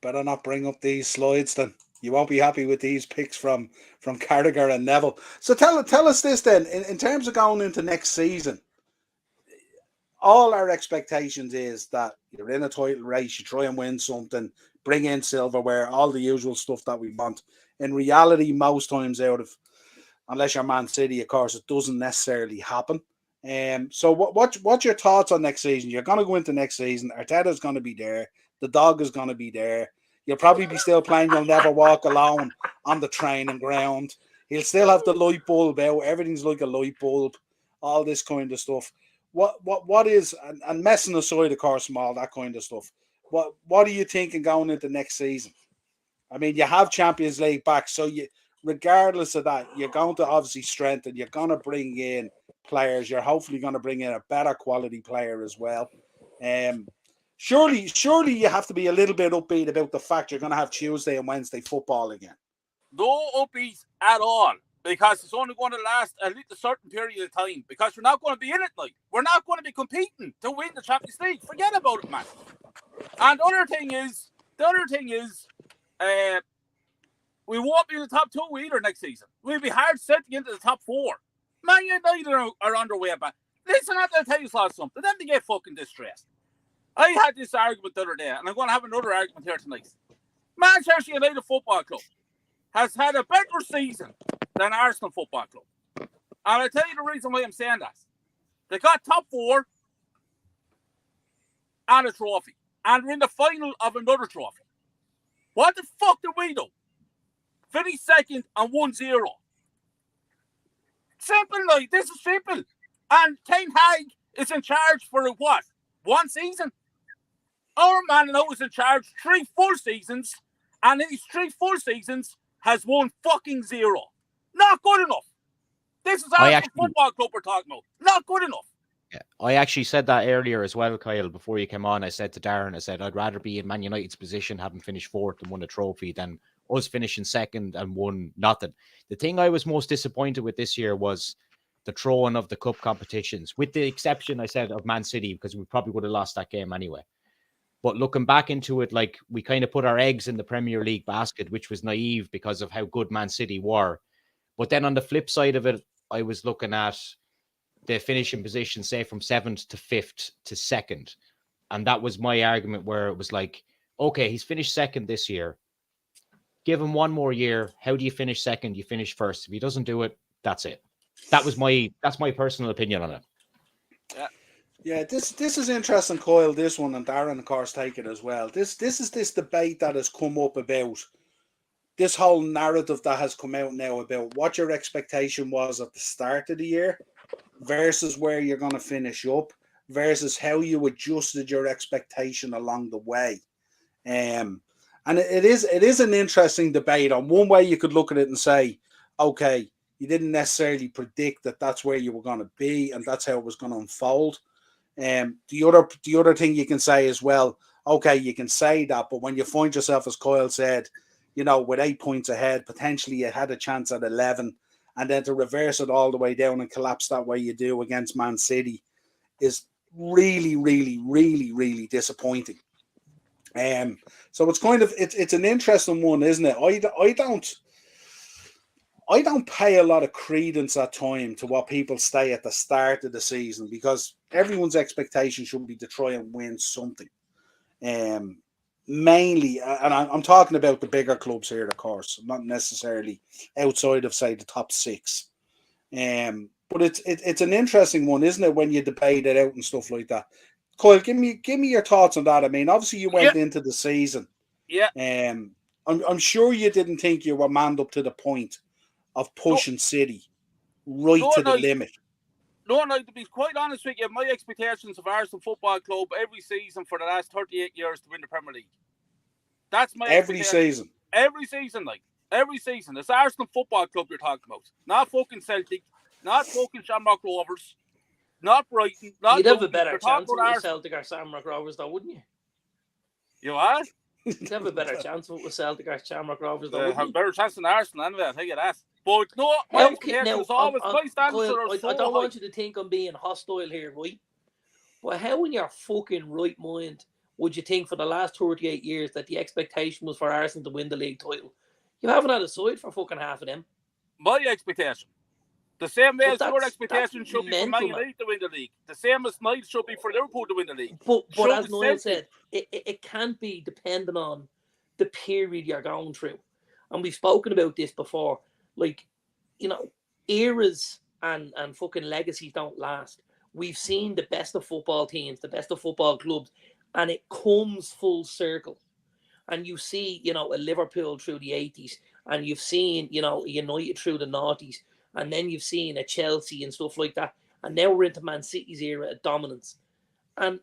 Better not bring up these slides then. You won't be happy with these picks from Carragher and Neville. So tell us this then. In terms of going into next season, all our expectations is that you're in a title race, you try and win something, bring in silverware, all the usual stuff that we want. In reality, most times unless you're Man City, of course, it doesn't necessarily happen. So what's your thoughts on next season? You're going to go into next season. Arteta's going to be there. The dog is going to be there. You'll probably be still playing You'll Never Walk Alone on the training ground. He'll still have the light bulb out. Everything's like a light bulb. All this kind of stuff. What is, and messing aside, of course, from all that kind of stuff, what are you thinking going into next season? I mean, you have Champions League back, so regardless of that, you're going to obviously strengthen. You're going to bring in players. You're hopefully going to bring in a better quality player as well. Surely you have to be a little bit upbeat about the fact you're going to have Tuesday and Wednesday football again. No upbeat at all. Because it's only going to last a certain period of time. Because we're not going to be in it, like. We're not going to be competing to win the Champions League. Forget about it, man. And the other thing is, we won't be in the top 2 either next season. We'll be hard set to get into the top 4. Man United are underway, but listen, I'm going to tell you something. Let me get fucking distressed. I had this argument the other day, and I'm going to have another argument here tonight. Manchester United Football Club has had a better season than Arsenal Football Club. And I'll tell you the reason why I'm saying that. They got top 4 and a trophy. And we're in the final of another trophy. What the fuck did we do? Finish second and 1-0. Simple, like, this is simple. And Ten Hag is in charge for what? 1 season? Our man now is in charge 3 full seasons, and in these 3 full seasons has won fucking 0. Not good enough. This is our football club we're talking about. Not good enough. Yeah, I actually said that earlier as well, Kyle, before you came on. I said to Darren, I'd rather be in Man United's position, having finished 4th and won a trophy, than us finishing 2nd and won nothing. The thing I was most disappointed with this year was the throwing of the cup competitions, with the exception, I said, of Man City, because we probably would have lost that game anyway. But looking back into it, like, we kind of put our eggs in the Premier League basket, which was naive because of how good Man City were. But then on the flip side of it, I was looking at the finishing position, say, from 7th to 5th to 2nd. And that was my argument, where it was like, okay, he's finished 2nd this year. Give him 1 more year. How do you finish 2nd? You finish 1st. If he doesn't do it, that's it. That's my personal opinion on it. Yeah, this is interesting, Kyle, this one, and Darren, of course, take it as well. This is this debate that has come up about this whole narrative that has come out now about what your expectation was at the start of the year versus where you're going to finish up versus how you adjusted your expectation along the way. And it is an interesting debate. On one way, you could look at it and say, okay, you didn't necessarily predict that that's where you were going to be and that's how it was going to unfold. The other thing you can say as well, okay, you can say that, but when you find yourself, as Kyle said, with 8 points ahead, potentially you had a chance at 11, and then to reverse it all the way down and collapse that way you do against Man City is really, really, really, really disappointing. So it's kind of it's an interesting one, isn't it? I don't pay a lot of credence at time to what people say at the start of the season, because everyone's expectation should be to try and win something. Mainly, and I'm talking about the bigger clubs here, of course, not necessarily outside of, say, the top 6. But it's an interesting one, isn't it, when you debate it out and stuff like that. Kyle, give me your thoughts on that. I mean, obviously you went into the season. Yeah. I'm sure you didn't think you were manned up to the point of pushing City. right No, to the no. limit. No, to be quite honest with you, my expectations of Arsenal Football Club every season for the last 38 years to win the Premier League. That's my Every expectation. season. Every season, like. Every season. It's Arsenal Football Club you're talking about. Not fucking Celtic, not fucking Shamrock Rovers, not Brighton, not You'd have a Luton. better You're talking chance with about the Arsenal. Celtic or Shamrock Rovers, though, wouldn't you? You what? You'd have a better chance with Celtic or Shamrock Rovers, though, wouldn't Have you? a better chance than Arsenal anyway, I'll tell you that. But no, my expectation is always, my standards Kyle, are so I don't high. want you to think I'm being hostile here, right? But how in your fucking right mind would you think for the last 38 years that the expectation was for Arsenal to win the league title? You haven't had a side for fucking half of them. My expectation. The same way as your expectation should be for Man United to win the league. The same as mine should be for Liverpool to win the league. But as Niall said, it can't be dependent on the period you're going through. And we've spoken about this before. Like, you know, eras and fucking legacies don't last. We've seen the best of football teams, the best of football clubs, and it comes full circle. And you see, you know, a Liverpool through the 80s, and you've seen, you know, a United through the 90s, and then you've seen a Chelsea and stuff like that. And now we're into Man City's era of dominance. And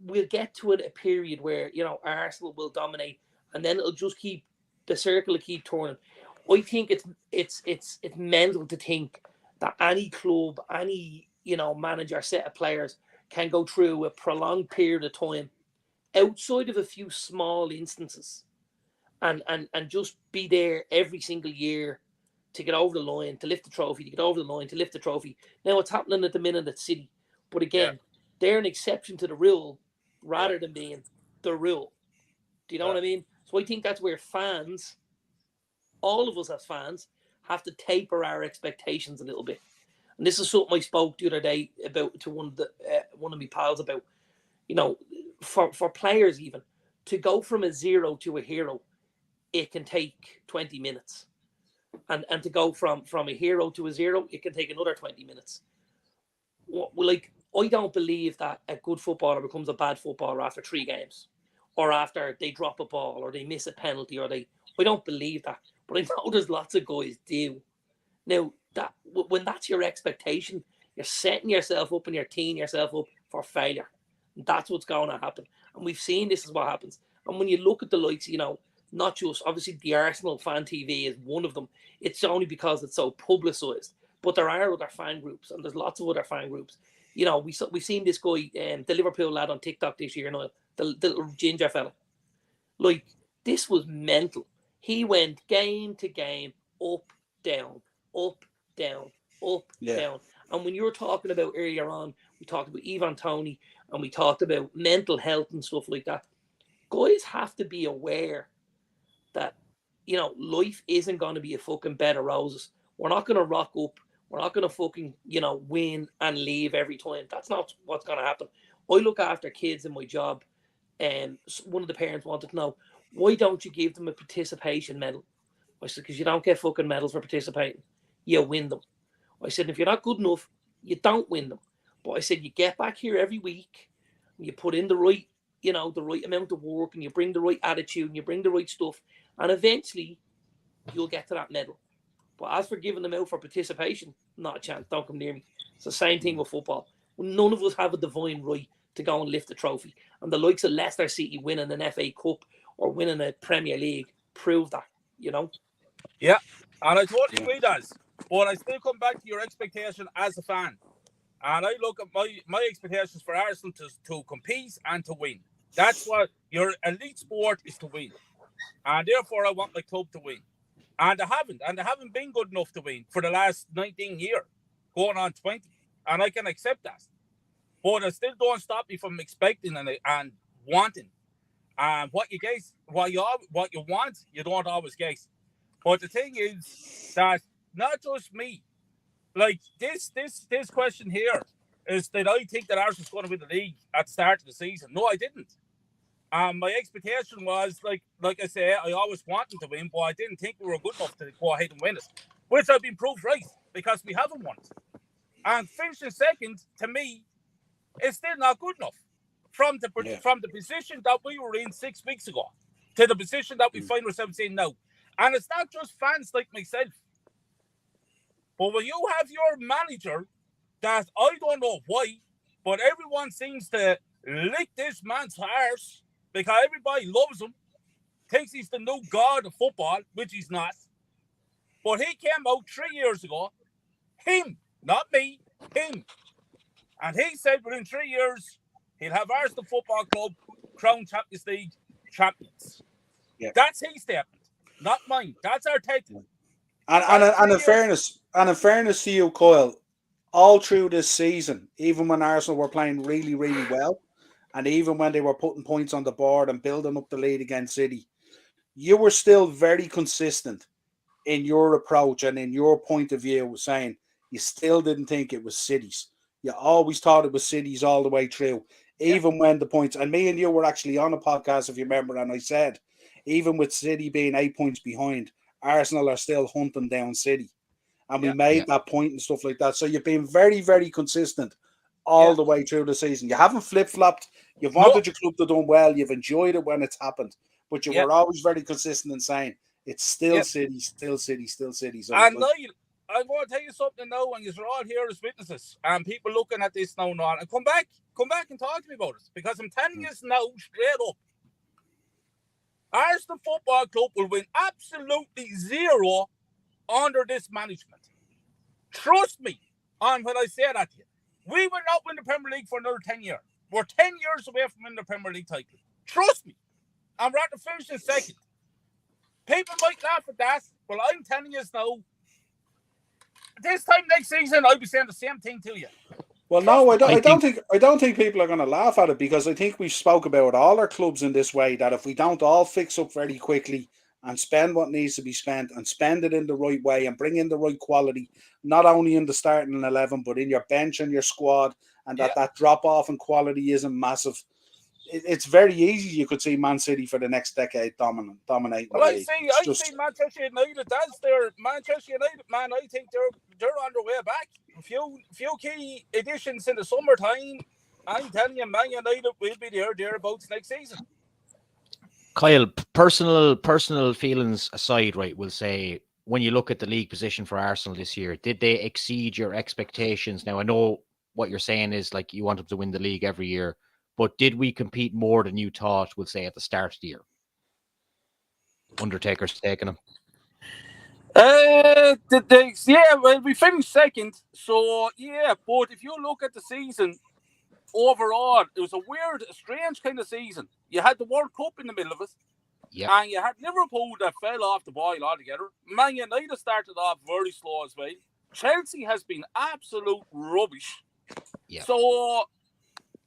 we'll get to it a period where, you know, Arsenal will dominate, and then it'll just keep, the circle will keep turning. I think it's mental to think that any club, any, you know, manager, set of players can go through a prolonged period of time outside of a few small instances and just be there every single year to get over the line, to lift the trophy, to get over the line, to lift the trophy. Now it's happening at the minute at City. But again, they're an exception to the rule rather than being the rule. Do you know what I mean? So I think that's where fans, all of us as fans, have to taper our expectations a little bit. And this is something I spoke the other day about to one of my pals about. You know, for players even, to go from a zero to a hero, it can take 20 minutes. And to go from a hero to a zero, it can take another 20 minutes. Like, I don't believe that a good footballer becomes a bad footballer after 3 games, or after they drop a ball, or they miss a penalty, or I don't believe that. But I know there's lots of guys do. Now, that when that's your expectation, you're setting yourself up and you're teeing yourself up for failure. That's what's going to happen. And we've seen this is what happens. And when you look at the likes, you know, not just, obviously, the Arsenal fan TV is one of them. It's only because it's so publicised. But there are other fan groups, and there's lots of other fan groups. You know, we've seen this guy, the Liverpool lad on TikTok this year, you know, the little ginger fella. Like, this was mental. He went game to game, up, down, up, down, up, down. And when you were talking about earlier on, we talked about Ivan Toney, and we talked about mental health and stuff like that. Guys have to be aware that, you know, life isn't going to be a fucking bed of roses. We're not going to rock up. We're not going to fucking, you know, win and leave every time. That's not what's going to happen. I look after kids in my job, and one of the parents wanted to know, why don't you give them a participation medal? I said, because you don't get fucking medals for participating. You win them. I said, if you're not good enough, you don't win them. But I said, you get back here every week, and you put in the right, you know, the right amount of work, and you bring the right attitude, and you bring the right stuff, and eventually you'll get to that medal. But as for giving them out for participation, not a chance. Don't come near me. It's the same thing with football. None of us have a divine right to go and lift the trophy. And the likes of Leicester City winning an FA Cup or winning a Premier League prove that, you know? Yeah, and I totally agree, Daz. But I still come back to your expectation as a fan. And I look at my expectations for Arsenal to compete and to win. That's what your elite sport is, to win. And therefore, I want my club to win. And they haven't been good enough to win for the last 19 years, going on 20. And I can accept that. But it still don't stop me from expecting and wanting. And what you guess, what you want, you don't always guess. But the thing is that not just me, like this question here is that I think that Arsenal's going to win the league at the start of the season. No, I didn't. My expectation was, like I say, I always wanted to win, but I didn't think we were good enough to go ahead and win it, which I've been proved right, because we haven't won it. And finishing second, to me, is still not good enough. From the position that we were in 6 weeks ago to the position that we find ourselves in now. And it's not just fans like myself. But when you have your manager that I don't know why, but everyone seems to lick this man's arse because everybody loves him, thinks he's the new god of football, which he's not. But he came out 3 years ago, him, not me, him. And he said within 3 years, he'll have Arsenal Football Club crown Champions League champions. Yeah. That's his statement, not mine. That's our take. And in fairness to you, Kyle, all through this season, even when Arsenal were playing really, really well, and even when they were putting points on the board and building up the lead against City, you were still very consistent in your approach and in your point of view, saying you still didn't think it was City's. You always thought it was City's all the way through, even when the points. And me and you were actually on a podcast, if you remember, and I said, even with City being 8 points behind, Arsenal are still hunting down City. And we made that point and stuff like that. So you've been very, very consistent all the way through the season. You haven't flip-flopped. You've wanted your club to do well. You've enjoyed it when it's happened. But you were always very consistent in saying, it's still City, still City, still City. So and Niall, I want to tell you something now, and you're all here as witnesses, and people looking at this now and on, and come back and talk to me about it, because I'm telling you now straight up, Arsenal Football Club will win absolutely zero under this management. Trust me on when I say that to you. We will not win the Premier League for another 10 years. We're 10 years away from winning the Premier League title. Trust me. And we're at the finish in second. People might laugh at that, but I'm telling you now, this time next season, I'll be saying the same thing to you. Well, no, I don't think people are going to laugh at it, because I think we've spoke about all our clubs in this way, that if we don't all fix up very quickly and spend what needs to be spent and spend it in the right way and bring in the right quality, not only in the starting 11, but in your bench and your squad, and that drop off in quality isn't massive. It's very easy. You could see Man City for the next decade dominating. Well, I see Manchester United. That's their Manchester United, man. I think they're on their way back. A few key additions in the summertime. I'm telling you, Man United will be thereabouts next season. Kyle, personal feelings aside, right? We'll say, when you look at the league position for Arsenal this year, did they exceed your expectations? Now, I know what you're saying is like you want them to win the league every year, but did we compete more than you thought, we'll say, at the start of the year? Undertaker's taking them. Well, we finished second, so but if you look at the season overall, it was a strange kind of season. You had the World Cup in the middle of it, and you had Liverpool that fell off the boil altogether. Man United started off very slow as well. Chelsea has been absolute rubbish. So,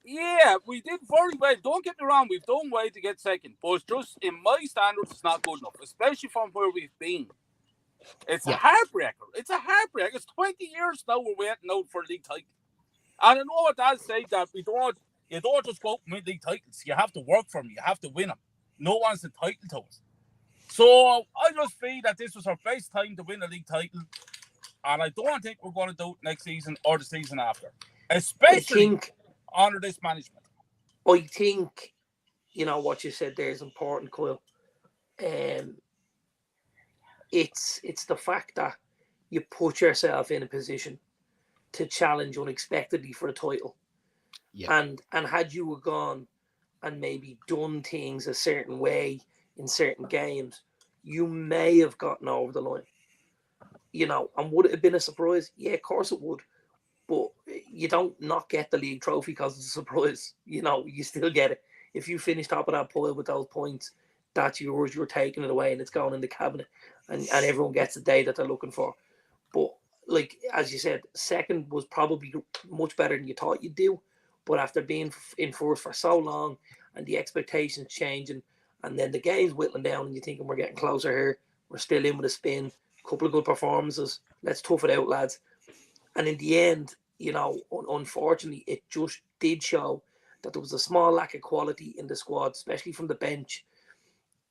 we did very well. Don't get me wrong, we've done well to get second, but it's just, in my standards, it's not good enough, especially from where we've been. It's a heartbreaker. It's 20 years now we're waiting out for a league title. And I know what Dad said, that you don't just go out and win league titles. You have to work for them. You have to win them. No one's entitled to it. So I just feel that this was our best time to win a league title. And I don't think we're going to do it next season or the season after. Especially under this management. I think, what you said there is important, Kyle. It's the fact that you put yourself in a position to challenge unexpectedly for a title. And had you gone and maybe done things a certain way in certain games, you may have gotten over the line. And would it have been a surprise? Yeah, of course it would. But you don't not get the league trophy because it's a surprise. You still get it. If you finish top of that pile with those points, that's yours. You're taking it away and it's going in the cabinet. And everyone gets the day that they're looking for. But, like, as you said, second was probably much better than you thought you'd do. But after being in first for so long and the expectations changing, and then the game's whittling down and you're thinking we're getting closer here, we're still in with a spin, a couple of good performances, let's tough it out, lads. And in the end, unfortunately, it just did show that there was a small lack of quality in the squad, especially from the bench.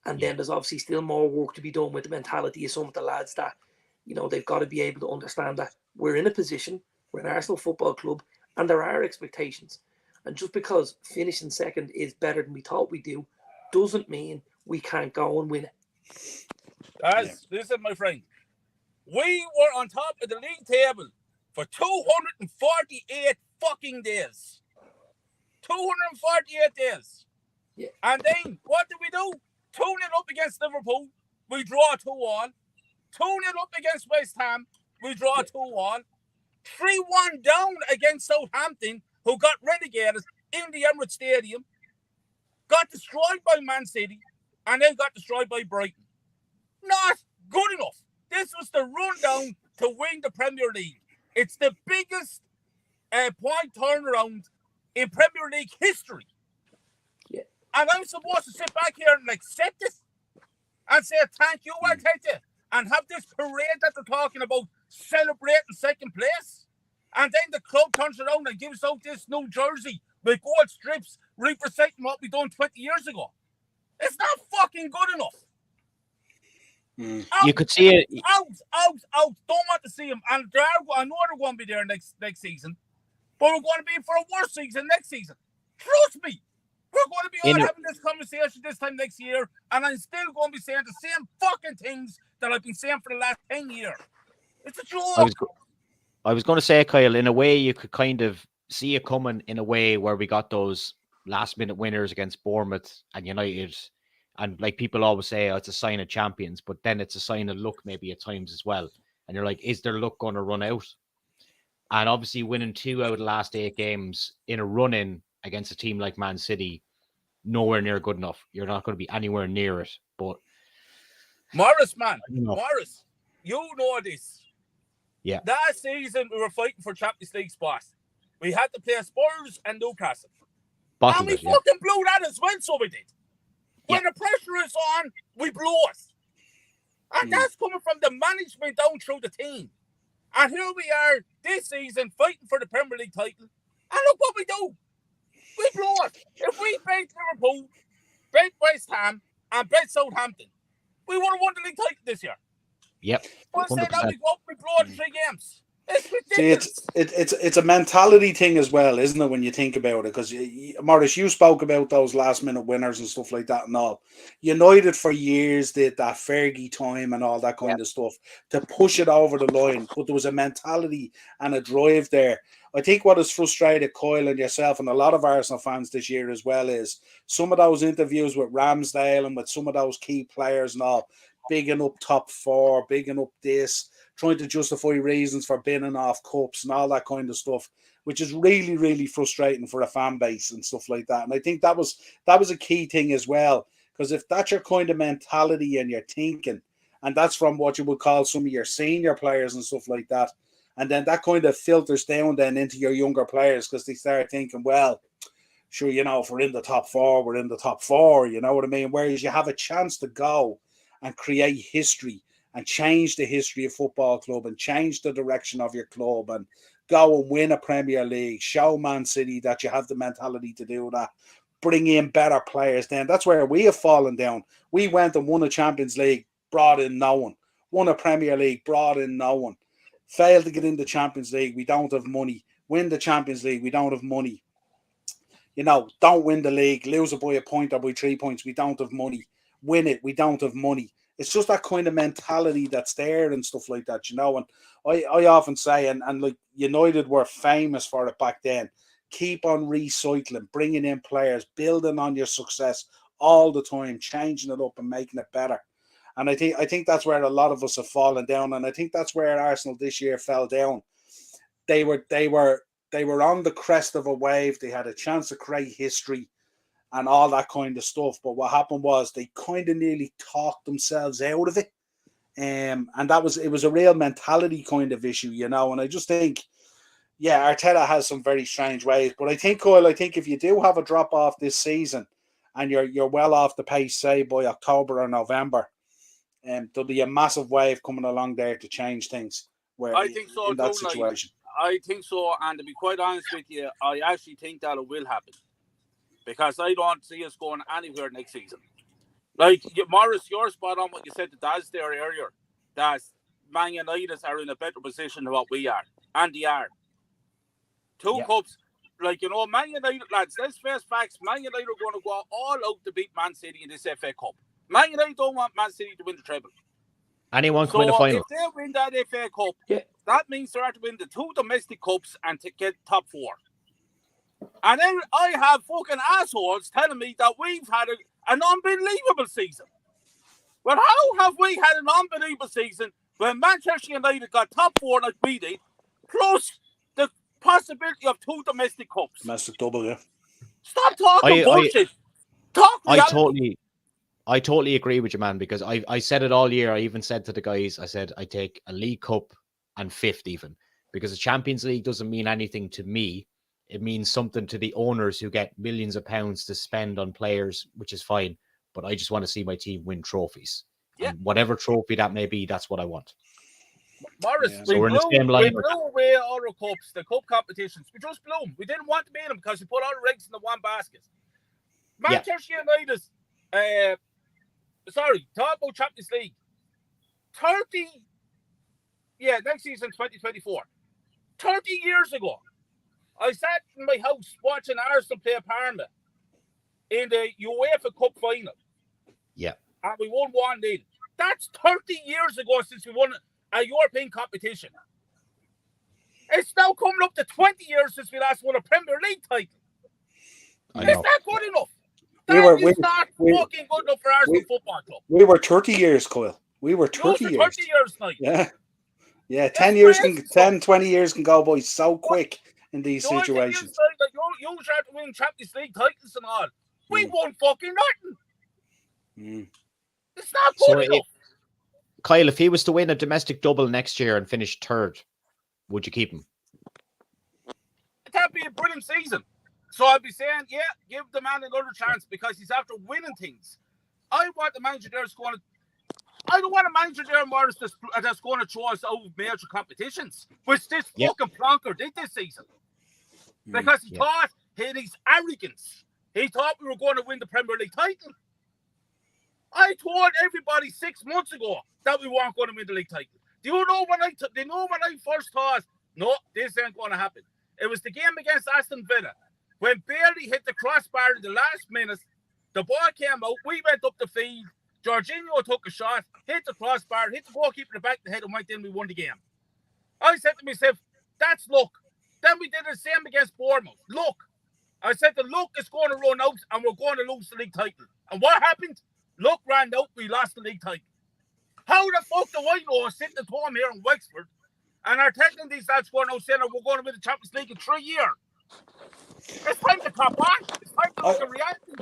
And then there's obviously still more work to be done with the mentality of some of the lads that, they've got to be able to understand that we're in a position, we're an Arsenal Football Club, and there are expectations. And just because finishing second is better than we thought we do, doesn't mean we can't go and win it. Listen, my friend, We were on top of the league table for 248 fucking days. 248 days. Yeah. And then, what did we do? 2-0 up against Liverpool. We draw 2-1. 2-0 up against West Ham. We draw 2-1. 3-1 down against Southampton, who got relegated in the Emirates Stadium. Got destroyed by Man City. And then got destroyed by Brighton. Not good enough. This was the rundown to win the Premier League. It's the biggest point turnaround in Premier League history. Yeah. And I'm supposed to sit back here and accept it and say thank you, Arteta, and have this parade that they're talking about celebrating second place. And then the club turns around and gives out this new jersey with gold strips representing what we done 20 years ago. It's not fucking good enough. You could see it. Out. Don't want to see him. And I know they're going to be there next season. But we're going to be for a worse season next season. Trust me. We're going to be all having this conversation this time next year. And I'm still going to be saying the same fucking things that I've been saying for the last 10 years. It's a joke. I was going to say, Kyle, in a way, you could kind of see it coming in a way where we got those last-minute winners against Bournemouth and United. And like people always say, oh, it's a sign of champions, but then it's a sign of luck maybe at times as well. And you're like, is their luck going to run out? And obviously winning 2 out of the last 8 games in a run-in against a team like Man City, nowhere near good enough. You're not going to be anywhere near it. But Morris, Morris, you know this. Yeah. Last season, we were fighting for Champions League spots. We had to play Spurs and Newcastle. And we fucking blew that as well, so we did. When the pressure is on, we blow it. And that's coming from the management down through the team. And here we are this season fighting for the Premier League title. And look what we do. We blow it. If we beat Liverpool, beat West Ham, and beat Southampton, we would have won the league title this year. Yep. But instead that we go up, we blow it in 3 games. It's ridiculous. See, it's a mentality thing as well, isn't it, when you think about it? Because, Morris, you spoke about those last-minute winners and stuff like that and all. United for years did that Fergie time and all that kind of stuff to push it over the line, but there was a mentality and a drive there. I think what has frustrated Kyle and yourself and a lot of Arsenal fans this year as well is some of those interviews with Ramsdale and with some of those key players and all, bigging up top 4, bigging up this, trying to justify reasons for binning off cups and all that kind of stuff, which is really, really frustrating for a fan base and stuff like that. And I think that was a key thing as well, because if that's your kind of mentality and your thinking, and that's from what you would call some of your senior players and stuff like that, and then that kind of filters down then into your younger players because they start thinking, well, sure, if we're in the top 4, we're in the top 4, you know what I mean? Whereas you have a chance to go and create history and change the history of football club and change the direction of your club and go and win a Premier League, show Man City that you have the mentality to do that, bring in better players. Then that's where we have fallen down. We went and won a Champions League, brought in no one. Won a Premier League, brought in no one. Failed to get in the Champions League, we don't have money. Win the Champions League, we don't have money. Don't win the league, lose it by a point or by 3 points, we don't have money. Win it, we don't have money. It's just that kind of mentality that's there and stuff like that, And I often say, and like United were famous for it back then, keep on recycling, bringing in players, building on your success all the time, changing it up and making it better. And I think that's where a lot of us have fallen down, and I think that's where Arsenal this year fell down. They were on the crest of a wave. They had a chance to create history and all that kind of stuff. But what happened was they kind of nearly talked themselves out of it. And it was a real mentality kind of issue, And I just think, Arteta has some very strange ways. But I think, Kyle, if you do have a drop off this season and you're well off the pace, say by October or November, there'll be a massive wave coming along there to change things. I think so, in that situation. I think so, and to be quite honest with you, I actually think that it will happen. Because I don't see us going anywhere next season. Like, Morris, you're spot on what you said to Daz there earlier. That Man United are in a better position than what we are. And they are. 2 cups. Like, Man United, lads, let's face facts. Man United are going to go all out to beat Man City in this FA Cup. Man United don't want Man City to win the treble. Anyone can win a final. If they win that FA Cup, Yeah. that means they have to win the 2 domestic cups and to get top 4. And then I have fucking assholes telling me that we've had an unbelievable season. Well, how have we had an unbelievable season when Manchester United got top 4 like we did, plus the possibility of 2 domestic cups? Domestic double, yeah. Stop talking bullshit. Talk reality. I totally agree with you, man, because I said it all year. I even said to the guys, I said, I take a League Cup and 5th even, because the Champions League doesn't mean anything to me. It means something to the owners who get millions of pounds to spend on players, which is fine. But I just want to see my team win trophies. Yeah. And whatever trophy that may be, that's what I want. Morris, so we blew away all the cups, the cup competitions. We just blew them. We didn't want to beat them because we put all the eggs in the one basket. Manchester United, talk about Champions League. Next season, 2024. 30 years ago, I sat in my house watching Arsenal play Parma in the UEFA Cup final. Yeah. And we won 1-0. That's 30 years ago since we won a European competition. It's now coming up to 20 years since we last won a Premier League title. Is that good enough? That is not fucking good enough for Arsenal Football Club. We were 30 years, Kyle. We were 30 years. 30 years now. Yeah. Yeah, 20 years can go by so quick in these situations. You tried to win Champions League titles and all. We won fucking nothing. It's not good enough. Kyle, if he was to win a domestic double next year and finish 3rd, would you keep him? That'd be a brilliant season. So I'd be saying, give the man another chance because he's after winning things. I want the manager there I don't want a manager there, Morris, that's going to throw us out of major competitions, which this fucking plonker did this season. Because he thought, in his arrogance, he thought we were going to win the Premier League title. I told everybody 6 months ago that we weren't going to win the league title. Do you know when I first thought, no, this ain't going to happen? It was the game against Aston Villa. When Bailey hit the crossbar in the last minute, the ball came out, we went up the field, Jorginho took a shot, hit the crossbar, hit the goalkeeper in the back of the head and went in, we won the game. I said to myself, that's luck. Then we did the same against Bournemouth. Luck. I said the luck is going to run out and we're going to lose the league title. And what happened? Luck ran out, we lost the league title. How the fuck do I know sitting at home here in Wexford and are telling these lads going out saying we're going to win the Champions League in 3 years? It's time to cop on. It's time to look at reality.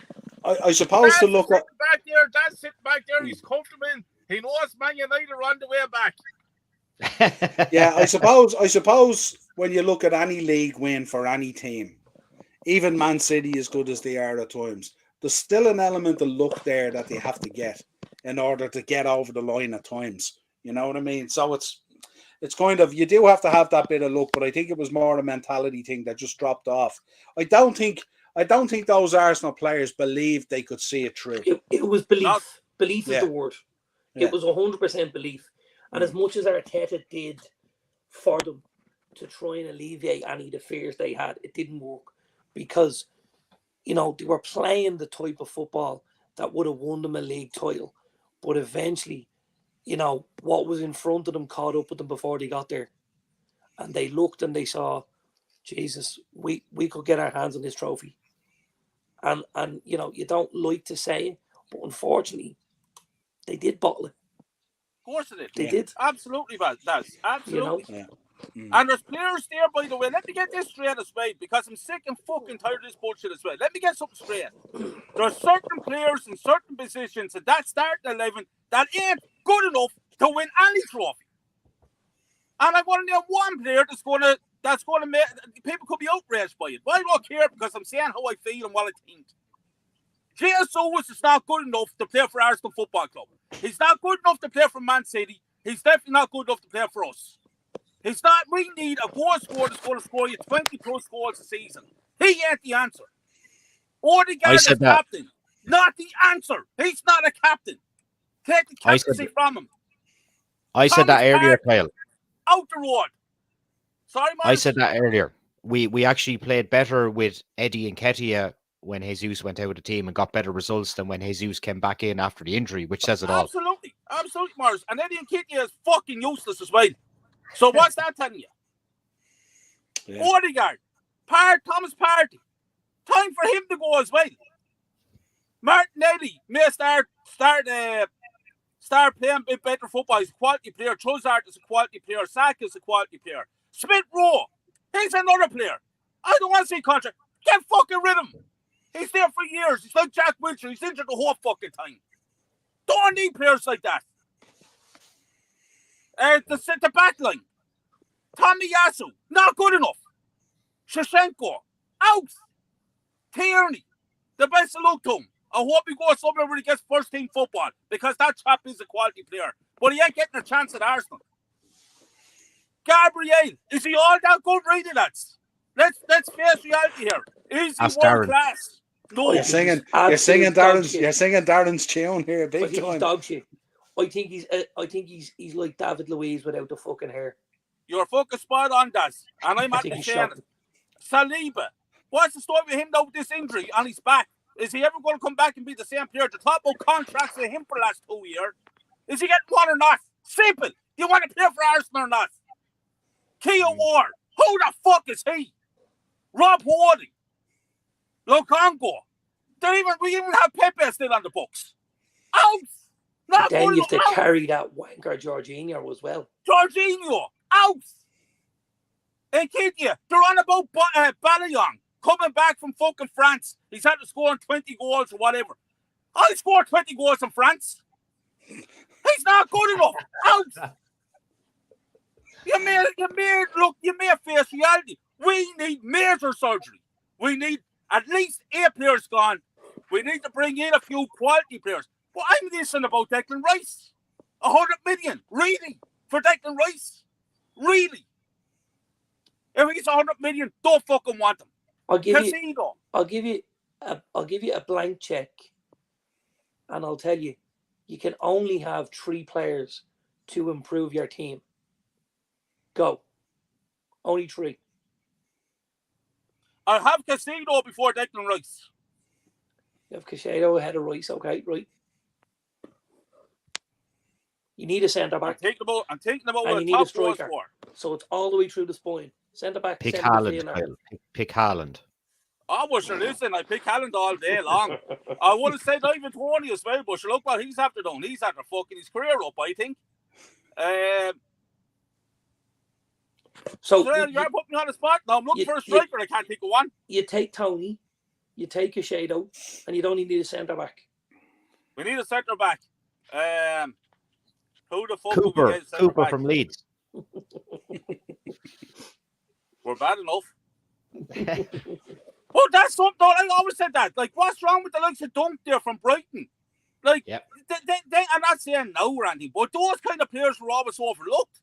I suppose to look at Dad's sitting back there, he's comfortable. He knows Man United are on the way back. Yeah, I suppose when you look at any league win for any team, even Man City as good as they are at times, there's still an element of luck there that they have to get in order to get over the line at times. You know what I mean? So it's kind of, you do have to have that bit of luck, but I think it was more a mentality thing that just dropped off. I don't think those Arsenal players believed they could see it through. It was belief. Belief is the word. It was 100% belief. And as much as Arteta did for them to try and alleviate any of the fears they had, it didn't work. Because, they were playing the type of football that would have won them a league title. But eventually, what was in front of them caught up with them before they got there. And they looked and they saw, Jesus, we could get our hands on this trophy. And you don't like to say it, but unfortunately, they did bottle it. Of course they did. They did. Absolutely, That's absolutely. And there's players there, by the way. Let me get this straight as well, because I'm sick and fucking tired of this bullshit as well. Let me get something straight. There's certain players in certain positions at that starting 11 that ain't good enough to win any trophy. And I'm going to name one player that's going to make people could be outraged by it. But I don't care because I'm saying how I feel and what I think. Jesus is not good enough to play for Arsenal Football Club. He's not good enough to play for Man City. He's definitely not good enough to play for us. He's not. We need a goal scorer that's going to score you 20 plus goals a season. He ain't the answer. Odegaard is captain, not the answer. He's not a captain. Take the captaincy from him. I said that earlier, Kyle. Out the road. Sorry, Mark. I said that earlier. We actually played better with Eddie Nketiah when Jesus went out of the team and got better results than when Jesus came back in after the injury, which says it all. Absolutely, Morris. And Eddie Nketiah is fucking useless as well. So what's that telling you? Yeah. Odegaard, Thomas Partey. Time for him to go as well. Martinelli may start playing a bit better football. He's a quality player. Trossard is a quality player. Saka is a quality player. Smith Rowe, he's another player. I don't want to see contract. Get fucking rid of him. He's there for years. He's like Jack Wilshere. He's injured the whole fucking time. Don't need players like that. The back line. Tommy Yasu, not good enough. Shevchenko, out. Tierney, the best of luck to him. I hope he goes somewhere where he gets first team football because that chap is a quality player. But he ain't getting a chance at Arsenal. Gabriel, is he all that good, really, lads? Let's face reality here. Is he world class? No. You're singing Darren's tune here, big time. He's dog shit. I think he's like David Luiz without the fucking hair. You're fucking spot on, Daz. And I'm actually saying it. Saliba. What's the story with him now with this injury on his back? Is he ever going to come back and be the same player? The top of contracts with him for the last 2 years. Is he getting one or not? Simple. Do you want to play for Arsenal or not? Keogh Ward. Who the fuck is he? Rob Holding. Lukongo. We even have Pepe still on the books. Out. Not then you have to carry that wanker Jorginho as well. Jorginho. Out. Nketiah. They're on about Balayon. Coming back from fucking France. He's had to score 20 goals or whatever. I scored 20 goals in France. He's not good enough. Out. You may face reality. We need major surgery. We need at least 8 players gone. We need to bring in a few quality players. But I'm listening about Declan Rice. 100 million. Really? For Declan Rice? Really? If he gets 100 million, don't fucking want him. I'll give you a blank check, and I'll tell you, you can only have 3 players to improve your team. Go. Only 3. I'll have Casado before Declan Rice. You have Casado ahead of Rice, okay, right. You need a centre back. I'm thinking about what you need a striker. So it's all the way through the spine. Centre back. Pick Haaland. Pick Haaland. Oh, well, sure, listen, I pick Haaland all day long. I would have said Ivan Toney as well, but look what he's after done. He's after fucking his career up, I think. So you're putting me on the spot. Now I'm looking for a striker. I can't think of one. You take Tony, you take Casado, and you don't even need a centre back. We need a centre back. Who the fuck Cooper from Leeds. We're bad enough. Oh, that's something. I always said that. Like, what's wrong with the likes of Dunk there from Brighton? Like, I'm not saying no or anything, but those kind of players were always overlooked.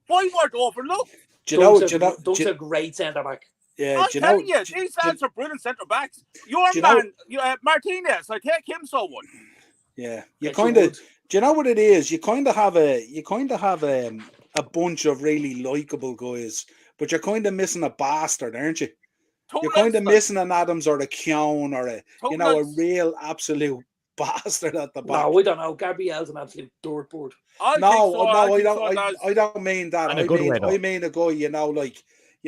Why were they overlooked? Dunk's a great centre back. Yeah, I'm telling you, these lads are brilliant centre backs. Your man, Martinez, I take him so one. Yeah, you kind of. Do you know what it is? You kind of have a bunch of really likable guys, but you're kind of missing a bastard, aren't you? You're kind of missing an Adams or a Keown or a real absolute bastard at the back. No, we don't know. Gabriel's an absolute dirtboard. I don't mean that. I mean a guy,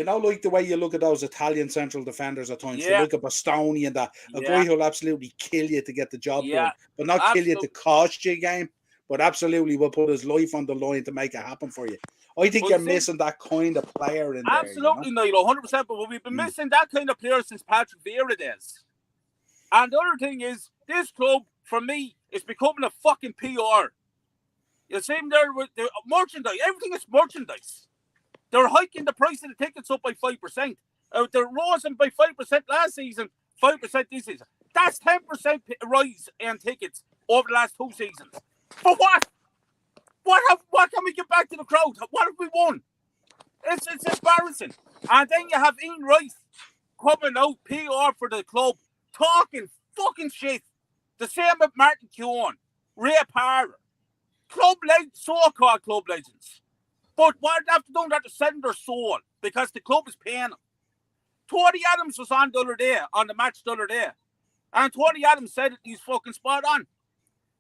like the way you look at those Italian central defenders at times. You look at Bastoni and that. A guy who'll absolutely kill you to get the job done, but not kill you to cost you a game, but absolutely will put his life on the line to make it happen for you. I think you're missing that kind of player in there. Absolutely, Niall, 100%. But we've been missing that kind of player since Patrick Vieira days. And the other thing is, this club, for me, is becoming a fucking PR. You see them there with the merchandise. Everything is merchandise. They're hiking the price of the tickets up by 5%. They're rising by 5% last season, 5% this season. That's 10% rise in tickets over the last 2 seasons. For what? What can we get back to the crowd? What have we won? It's embarrassing. And then you have Ian Rice coming out PR for the club, talking fucking shit. The same with Martin Keown, Ray Parra, so-called club legends. But what they have to do, they have to send their soul because the club is paying them. Tony Adams was on the other day, on the match the other day. And Tony Adams said it, he's fucking spot on.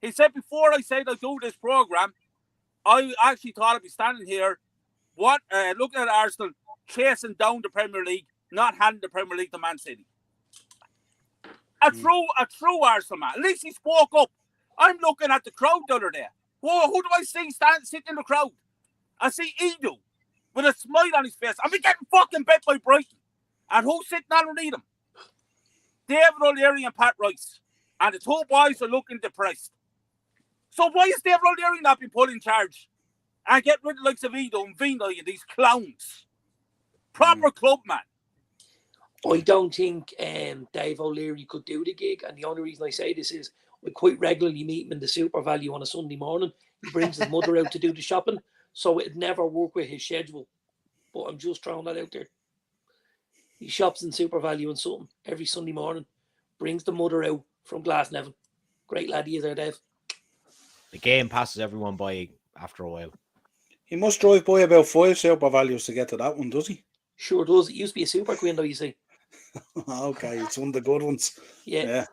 He said, before I said I'd do this program, I actually thought I'd be standing here looking at Arsenal chasing down the Premier League, not handing the Premier League to Man City. A true Arsenal man. At least he spoke up. I'm looking at the crowd the other day. Whoa, who do I see sitting in the crowd? I see Edu with a smile on his face. I'm getting fucking bet by Brighton. And who's sitting underneath him? David O'Leary and Pat Rice. And the two boys are looking depressed. So why is David O'Leary not being put in charge? And get rid of the likes of Edu and Vino and these clowns. Proper club, man. I don't think Dave O'Leary could do the gig, and the only reason I say this is we quite regularly meet him in the Super Value on a Sunday morning. He brings his mother out to do the shopping, so it'd never work with his schedule. But I'm just throwing that out there. He shops in Super Value and something every Sunday morning, brings the mother out from Glasnevin. Great lad he is there, Dave. The game passes everyone by after a while. He must drive by about 5 Super Values to get to that one, does he? Sure does. It used to be a Super Queen, though, you see. Okay, it's one of the good ones. Yeah.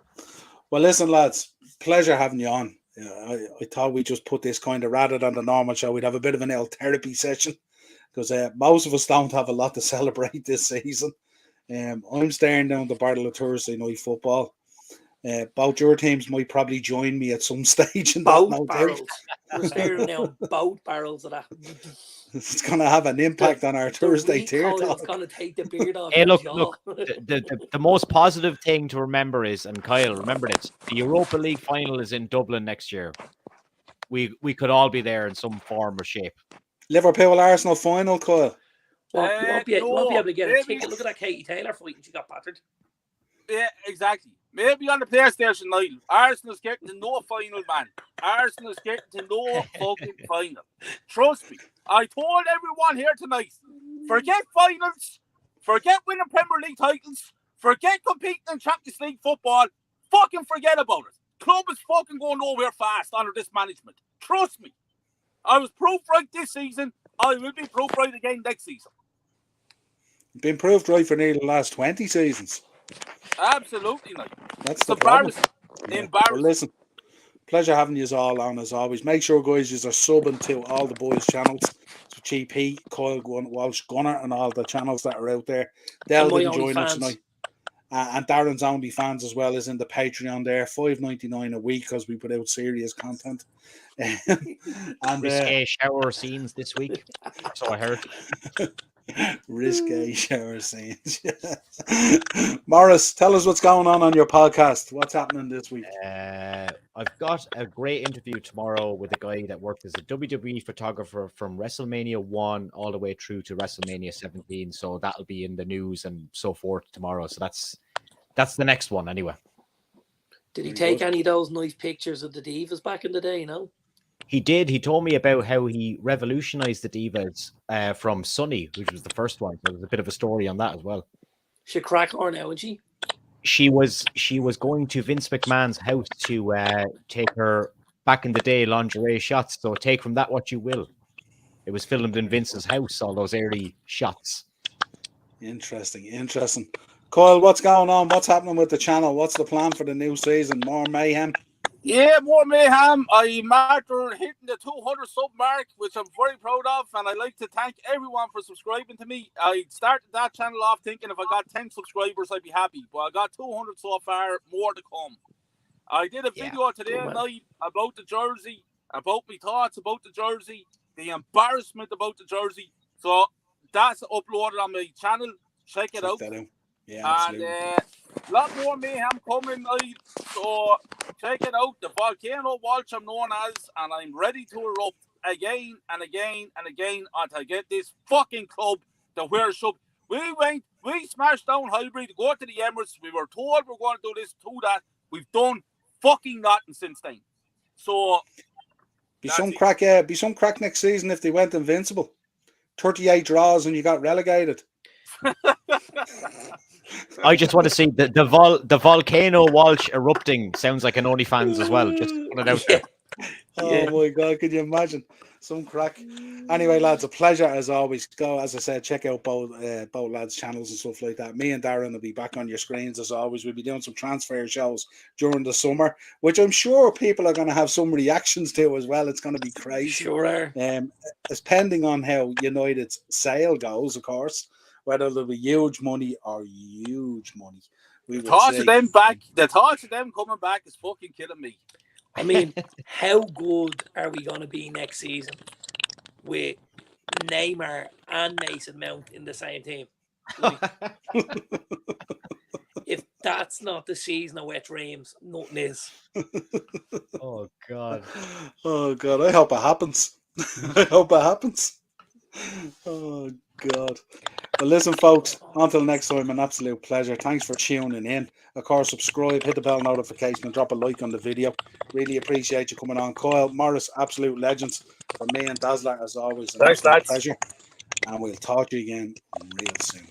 Well, listen, lads, pleasure having you on. I thought we'd just put this kind of, rather than the normal show, we'd have a bit of an L therapy session, because most of us don't have a lot to celebrate this season. I'm staring down the barrel of Thursday night football. Both your teams might probably join me at some stage in both that. Barrels. We're staring down both barrels of that. It's going to have an impact on our Thursday tier talk. It's going to take the beard off. Hey, look, the most positive thing to remember is, and Kyle, remember this, the Europa League final is in Dublin next year. We could all be there in some form or shape. Liverpool-Arsenal final, Kyle. Well, you won't be able to get a ticket. Look at that Katie Taylor fight, and she got battered. Yeah, exactly. Maybe on the PlayStation, Niall. Arsenal's getting to no final, man. Arsenal's getting to no fucking final. Trust me. I told everyone here tonight, forget finals, forget winning Premier League titles, forget competing in Champions League football, fucking forget about it. Club is fucking going nowhere fast under this management. Trust me. I was proved right this season. I will be proved right again next season. Been proved right for nearly the last 20 seasons. Absolutely, like. That's the problem. Embarrassing. Well, listen, pleasure having you all on as always. Make sure, guys, you are subbing to all the boys' channels. So GP, Kyle, Walsh, Gunner, and all the channels that are out there. They'll be joining us tonight. And Darren's OnlyFans as well is in the Patreon there, $5.99 a week, because we put out serious content. And risque shower scenes this week, so I heard. Risque shower scenes. Morris, tell us what's going on your podcast. What's happening this week? I've got a great interview tomorrow with a guy that worked as a WWE photographer from WrestleMania 1 all the way through to WrestleMania 17. So that'll be in the news and so forth tomorrow. So that's the next one anyway. Did he take any of those nice pictures of the Divas back in the day, you know? He did. He told me about how he revolutionized the Divas from Sunny, which was the first one. So there's a bit of a story on that as well. She crack her now, isn't she? She was going to Vince McMahon's house to take her back in the day lingerie shots. So take from that what you will. It was filmed in Vince's house, all those early shots. Interesting. Kyle, what's going on? What's happening with the channel? What's the plan for the new season? More mayhem? Yeah, more mayhem. I'm after hitting the 200 sub mark, which I'm very proud of, and I'd like to thank everyone for subscribing to me. I started that channel off thinking if I got 10 subscribers, I'd be happy, but I got 200 so far, more to come. I did a video today night about the jersey, about my thoughts about the jersey, the embarrassment about the jersey. So that's uploaded on my channel. Check it out. Yeah, absolutely. And a lot more mayhem coming, so check it out. The Volcano Walsh I'm known as, and I'm ready to erupt again and again and again until I get this fucking club to where it should. We smashed down Highbury to go to the Emirates. We were told we're going to do this, do that. We've done fucking nothing since then. So be some crack next season if they went invincible. 38 draws and you got relegated. I just want to see the Volcano Walsh erupting. Sounds like an OnlyFans as well. Just put it out there. Oh my God, could you imagine? Some crack. Anyway, lads, a pleasure as always. Go, as I said, check out both lads' channels and stuff like that. Me and Darren will be back on your screens as always. We'll be doing some transfer shows during the summer, which I'm sure people are going to have some reactions to as well. It's going to be crazy. Sure. It's pending on how United's sale goes, of course, whether there'll be huge money or huge money. The thoughts of them coming back is fucking killing me. I mean, how good are we going to be next season with Neymar and Mason Mount in the same team? Like, if that's not the season of wet dreams, nothing is. Oh God. Oh God, I hope it happens. I hope it happens. Oh God. Well, listen, folks, until next time, an absolute pleasure. Thanks for tuning in. Of course, subscribe, hit the bell notification, and drop a like on the video. Really appreciate you coming on. Kyle, Morris, absolute legends. For me and Dazzler, as always, an absolute pleasure. And we'll talk to you again real soon.